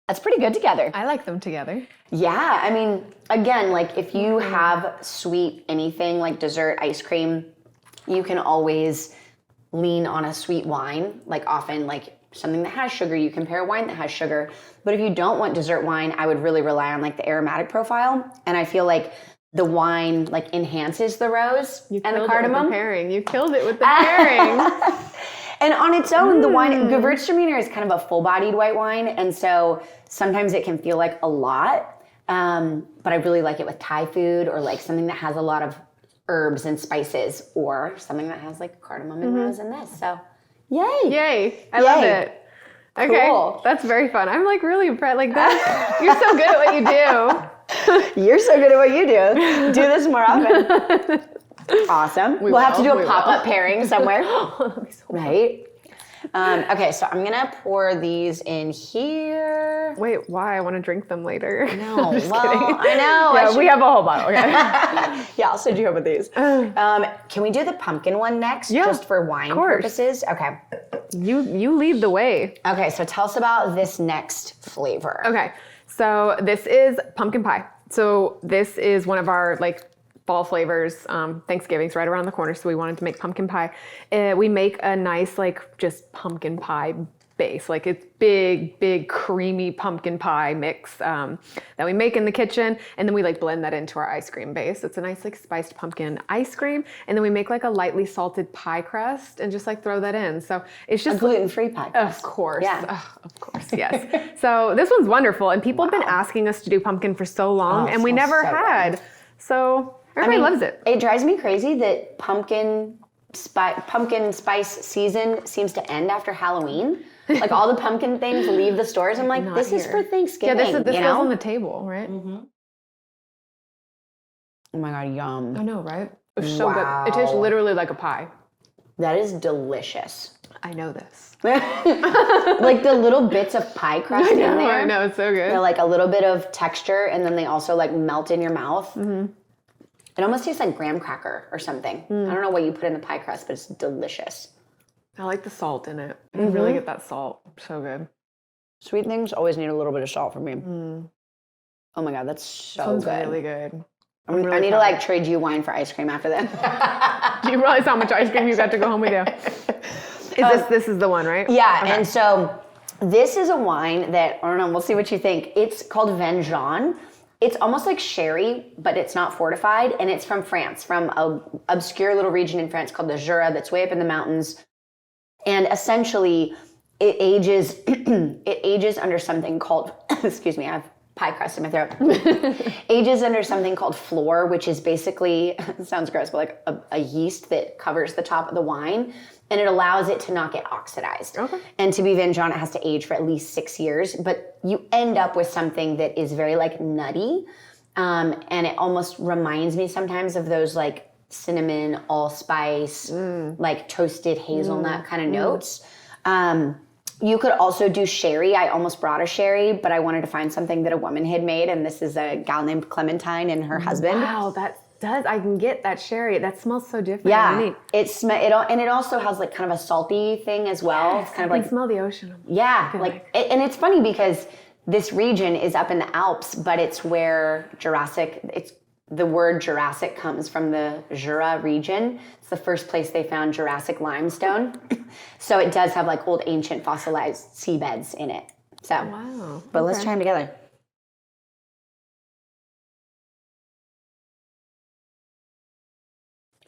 Speaker 2: That's pretty good together.
Speaker 1: I like them together.
Speaker 2: Yeah, I mean, again, like if you have sweet anything like dessert, ice cream, you can always lean on a sweet wine. Like often like something that has sugar, you can pair a wine that has sugar. But if you don't want dessert wine, I would really rely on like the aromatic profile. And I feel like the wine like enhances the rose and the cardamom.
Speaker 1: You killed it with the pairing.
Speaker 2: And on its own, the wine, Gewürztraminer is kind of a full-bodied white wine, and so sometimes it can feel like a lot, but I really like it with Thai food or like something that has a lot of herbs and spices or something that has like cardamom and rose in this. So, yay.
Speaker 1: Yay. I love it. Okay,
Speaker 2: Cool.
Speaker 1: that's very fun. I'm like really impressed. Like that, you're so good at what you do.
Speaker 2: You're so good at what you do. Do this more often. Awesome. We'll have to do a pop-up pairing somewhere.
Speaker 1: That'd be so fun.
Speaker 2: Right? Okay, so I'm gonna pour these in here.
Speaker 1: Wait, why? I want to drink them later.
Speaker 2: No,
Speaker 1: I'm just
Speaker 2: well,
Speaker 1: kidding.
Speaker 2: I know.
Speaker 1: Yeah, we have a whole bottle. Okay.
Speaker 2: Yeah, I'll send you home with these. Can we do the pumpkin one next?
Speaker 1: Yeah,
Speaker 2: just for wine purposes? Okay.
Speaker 1: You lead the way.
Speaker 2: Okay, so tell us about this next flavor.
Speaker 1: Okay, so this is pumpkin pie. So this is one of our like fall flavors. Thanksgiving's right around the corner, so we wanted to make pumpkin pie. We make a nice like just pumpkin pie base. Like it's big creamy pumpkin pie mix that we make in the kitchen, and then we like blend that into our ice cream base. It's a nice like spiced pumpkin ice cream, and then we make like a lightly salted pie crust and just like throw that in. So it's just
Speaker 2: A gluten-free pie crust.
Speaker 1: Of course.
Speaker 2: Yeah.
Speaker 1: Of course, yes. So this one's wonderful, and people have been asking us to do pumpkin for so long, and we never had. So everybody loves it.
Speaker 2: It drives me crazy that pumpkin spice season seems to end after Halloween. Like all the pumpkin things leave the stores. I'm like, this is for Thanksgiving.
Speaker 1: Yeah, this goes on the table, right?
Speaker 2: Mm-hmm. Oh my God, yum.
Speaker 1: I know, right? It's so good. It tastes literally like a pie.
Speaker 2: That is delicious.
Speaker 1: I know this.
Speaker 2: Like the little bits of pie crust in there.
Speaker 1: I know, it's so good.
Speaker 2: They're like a little bit of texture, and then they also like melt in your mouth. Mm-hmm. It almost tastes like graham cracker or something. I don't know what you put in the pie crust, but it's delicious.
Speaker 1: I like the salt in it. I really get that salt. So good.
Speaker 2: Sweet things always need a little bit of salt for me. Oh my God, that's so good.
Speaker 1: Really good.
Speaker 2: I need to like trade you wine for ice cream after that.
Speaker 1: Do you realize how much ice cream you got to go home with you? This is the one, right?
Speaker 2: Yeah, okay. And so this is a wine that, I don't know, we'll see what you think. It's called Vin Jaune. It's almost like sherry, but it's not fortified, and it's from France, from an obscure little region in France called the Jura that's way up in the mountains. And essentially, it ages under something called, excuse me, I have pie crust in my throat. Ages under something called flor, which is basically, it sounds gross, but like a yeast that covers the top of the wine, and it allows it to not get oxidized. Okay. And to be Vin Jaune, it has to age for at least 6 years, but you end up with something that is very like nutty, and it almost reminds me sometimes of those like cinnamon, allspice, like toasted hazelnut kind of notes. You could also do sherry. I almost brought a sherry, but I wanted to find something that a woman had made, and this is a gal named Clementine and her husband.
Speaker 1: Wow, I can get that sherry. That smells so different.
Speaker 2: Yeah, it also has like kind of a salty thing as well. It's kind of like
Speaker 1: smell the ocean.
Speaker 2: Yeah, and it's funny because this region is up in the Alps, but it's where the word Jurassic comes from the Jura region. It's the first place they found Jurassic limestone. So it does have like old ancient fossilized seabeds in it. So,
Speaker 1: wow.
Speaker 2: But let's try them together.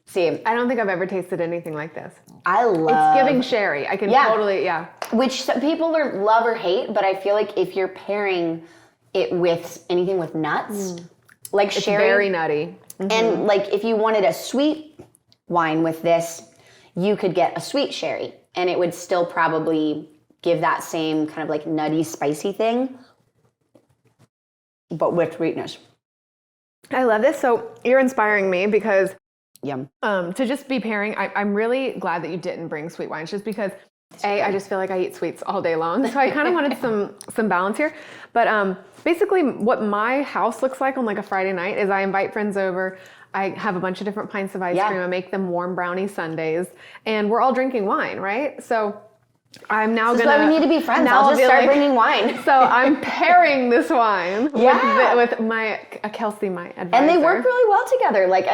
Speaker 2: See,
Speaker 1: I don't think I've ever tasted anything like this.
Speaker 2: It's
Speaker 1: giving sherry. I can totally,
Speaker 2: Which some people love or hate, but I feel like if you're pairing it with anything with nuts, like
Speaker 1: it's
Speaker 2: sherry.
Speaker 1: Very nutty. Mm-hmm.
Speaker 2: And like if you wanted a sweet wine with this, you could get a sweet sherry, and it would still probably give that same kind of like nutty, spicy thing, but with sweetness.
Speaker 1: I love this. So you're inspiring me because
Speaker 2: Yum.
Speaker 1: To just be pairing, I'm really glad that you didn't bring sweet wines, just because I just feel like I eat sweets all day long. So I kind of wanted some balance here. But basically what my house looks like on like a Friday night is I invite friends over. I have a bunch of different pints of ice cream. I make them warm brownie sundaes, and we're all drinking wine, right? So I'm now
Speaker 2: This is why we need to be friends. I'll just start bringing wine.
Speaker 1: So I'm pairing this wine with my Kelsey, my advisor.
Speaker 2: And they work really well together. Like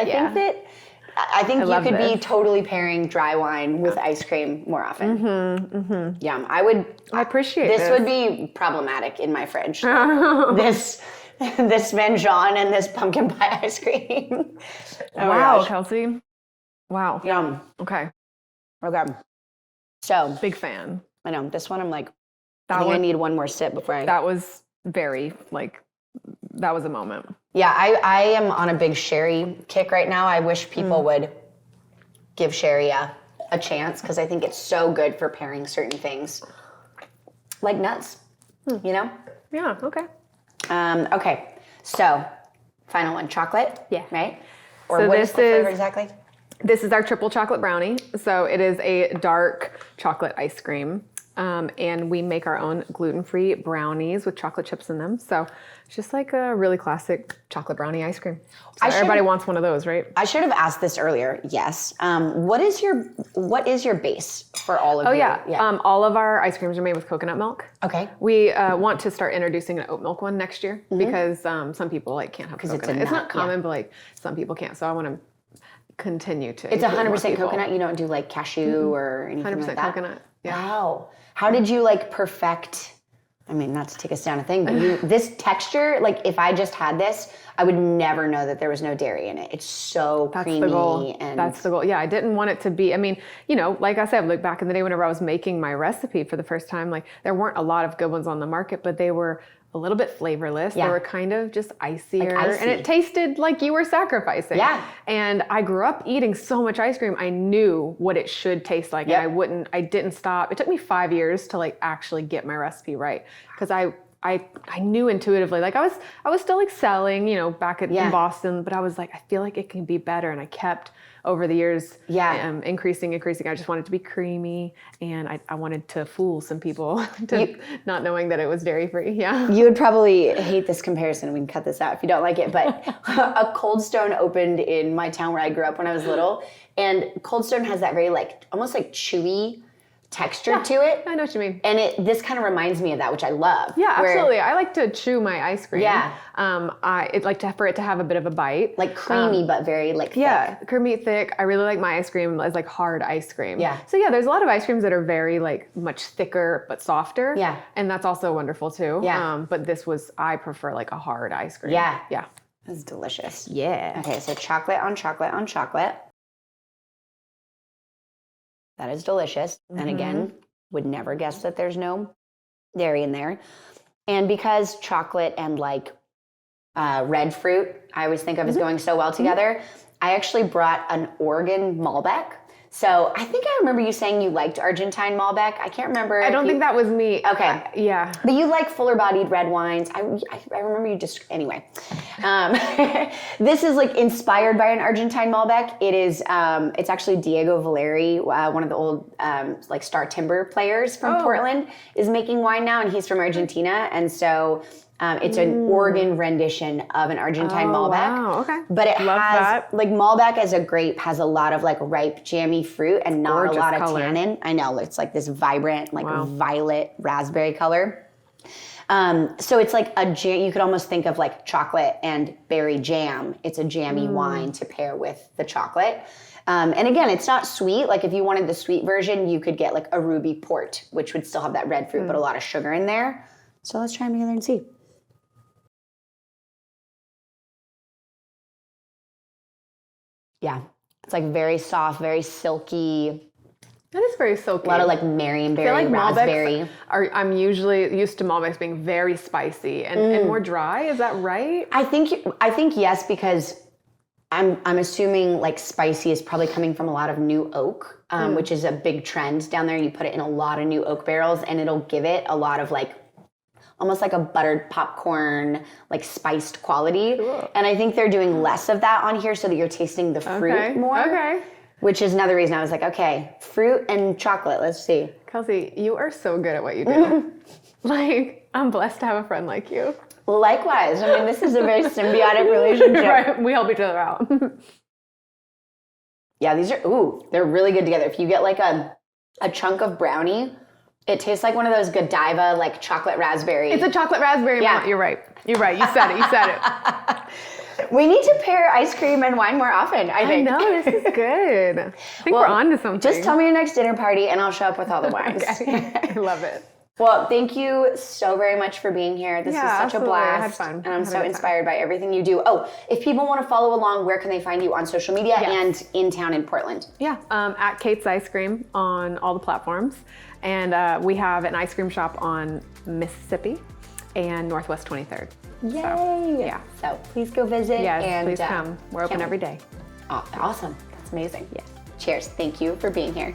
Speaker 2: I think you could be totally pairing dry wine with ice cream more often. Yeah, I appreciate this. This would be problematic in my fridge. This Vin Jaune and this pumpkin pie ice cream.
Speaker 1: Wow, Kelsey. Wow.
Speaker 2: Yum.
Speaker 1: Okay.
Speaker 2: So
Speaker 1: big fan.
Speaker 2: I know this one. I'm like, I need one more sip before I.
Speaker 1: That was that was a moment.
Speaker 2: Yeah, I am on a big sherry kick right now. I wish people would give sherry a chance, because I think it's so good for pairing certain things. like nuts, you know?
Speaker 1: Yeah, okay.
Speaker 2: Okay, so final one, chocolate.
Speaker 1: Yeah.
Speaker 2: Right? Or
Speaker 1: So
Speaker 2: what is
Speaker 1: this
Speaker 2: the flavor
Speaker 1: is-
Speaker 2: exactly?
Speaker 1: This is our triple chocolate brownie. So it is a dark chocolate ice cream. And we make our own gluten-free brownies with chocolate chips in them. So it's just like a really classic chocolate brownie ice cream. So everybody wants one of those, right?
Speaker 2: I should have asked this earlier. Yes. What is your base for all of
Speaker 1: Oh
Speaker 2: your?
Speaker 1: yeah. All of our ice creams are made with coconut milk.
Speaker 2: Okay.
Speaker 1: We want to start introducing an oat milk one next year because some people like can't have coconut. It's not common, but like some people can't. So I want to continue to.
Speaker 2: It's 100% coconut. You don't do like cashew or anything
Speaker 1: 100%
Speaker 2: like that.
Speaker 1: coconut. Yeah.
Speaker 2: Wow. How did you like perfect? I mean, not to take us down a thing, but this texture, like if I just had this, I would never know that there was no dairy in it. It's so creamy.
Speaker 1: The goal.
Speaker 2: And
Speaker 1: That's the goal. Yeah, I didn't want it to be, I mean, you know, like I said, like back in the day whenever I was making my recipe for the first time, like there weren't a lot of good ones on the market, but they were a little bit flavorless.
Speaker 2: Yeah.
Speaker 1: They were kind of just icier.
Speaker 2: Like icy.
Speaker 1: And it tasted like you were sacrificing.
Speaker 2: Yeah.
Speaker 1: And I grew up eating so much ice cream, I knew what it should taste like.
Speaker 2: Yep.
Speaker 1: And I didn't stop. It took me 5 years to like actually get my recipe right. Because I knew intuitively, like I was still excelling, you know, back in Boston, but I was like, I feel like it can be better. And I kept over the years increasing. I just wanted it to be creamy, and I wanted to fool some people to not knowing that it was dairy free. Yeah.
Speaker 2: You would probably hate this comparison. We can cut this out if you don't like it, but a Cold Stone opened in my town where I grew up when I was little, and Cold Stone has that very like, almost like chewy texture to it.
Speaker 1: I know what you mean.
Speaker 2: And this kind of reminds me of that, which I love.
Speaker 1: Yeah, absolutely. I like to chew my ice cream.
Speaker 2: Yeah.
Speaker 1: I'd like for it to have a bit of a bite.
Speaker 2: Like creamy, but very like thick.
Speaker 1: Yeah, creamy, thick. I really like my ice cream as like hard ice cream.
Speaker 2: Yeah.
Speaker 1: So yeah, there's a lot of ice creams that are very like much thicker but softer.
Speaker 2: Yeah.
Speaker 1: And that's also wonderful too.
Speaker 2: Yeah.
Speaker 1: But I prefer like a hard ice cream.
Speaker 2: Yeah.
Speaker 1: Yeah.
Speaker 2: That's delicious.
Speaker 1: Yeah.
Speaker 2: Okay, so chocolate on chocolate on chocolate. That is delicious. And again, would never guess that there's no dairy in there. And because chocolate and like red fruit, I always think of as going so well together, I actually brought an Oregon Malbec. So I think I remember you saying you liked Argentine Malbec. I can't remember.
Speaker 1: I don't think that was me.
Speaker 2: Okay.
Speaker 1: Yeah.
Speaker 2: But you like fuller-bodied red wines. I remember you just, anyway. This is like inspired by an Argentine Malbec. It is, it's actually Diego Valeri, one of the old like star timber players from Portland, is making wine now, and he's from Argentina. And so it's an Oregon rendition of an Argentine Malbec.
Speaker 1: Wow, okay.
Speaker 2: But it
Speaker 1: Love
Speaker 2: has,
Speaker 1: that.
Speaker 2: like Malbec as a grape has a lot of like ripe, jammy fruit and not
Speaker 1: Gorgeous
Speaker 2: a lot of
Speaker 1: color.
Speaker 2: tannin. I know, it's like this vibrant, like violet raspberry color. So it's like a jam, you could almost think of like chocolate and berry jam. It's a jammy wine to pair with the chocolate. And again, it's not sweet. Like if you wanted the sweet version, you could get like a ruby port, which would still have that red fruit, but a lot of sugar in there. So let's try them together and see. Yeah, it's like very soft, very silky.
Speaker 1: That is very silky.
Speaker 2: A lot of like marionberry, raspberry.
Speaker 1: I'm usually used to Malbecs being very spicy and more dry. Is that right?
Speaker 2: I think yes, because I'm assuming like spicy is probably coming from a lot of new oak, which is a big trend down there. You put it in a lot of new oak barrels, and it'll give it a lot of like almost like a buttered popcorn, like spiced quality. Cool. And I think they're doing less of that on here so that you're tasting the fruit more. Okay. Which is another reason I was like, okay, fruit and chocolate, let's see.
Speaker 1: Kelsey, you are so good at what you do. Like, I'm blessed to have a friend like you.
Speaker 2: Likewise. I mean, this is a very symbiotic relationship.
Speaker 1: Right, we help each other out.
Speaker 2: Yeah, these are, they're really good together. If you get like a chunk of brownie, it tastes like one of those Godiva, like chocolate raspberry.
Speaker 1: It's a chocolate raspberry. Yeah. You're right. You said it.
Speaker 2: We need to pair ice cream and wine more often, I think.
Speaker 1: I know, this is good. I think we're on to something.
Speaker 2: Just tell me your next dinner party and I'll show up with all the wines.
Speaker 1: Okay. I love it.
Speaker 2: Well, thank you so very much for being here. This was such a blast.
Speaker 1: I had fun.
Speaker 2: And I'm so inspired by everything you do. Oh, if people want to follow along, where can they find you on social media and in town in Portland? Yeah,
Speaker 1: at Kate's Ice Cream on all the platforms. And we have an ice cream shop on Mississippi and Northwest 23rd.
Speaker 2: Yay! So please go visit.
Speaker 1: Yes, please come. We're open every day.
Speaker 2: Awesome. That's amazing. Yeah. Cheers. Thank you for being here.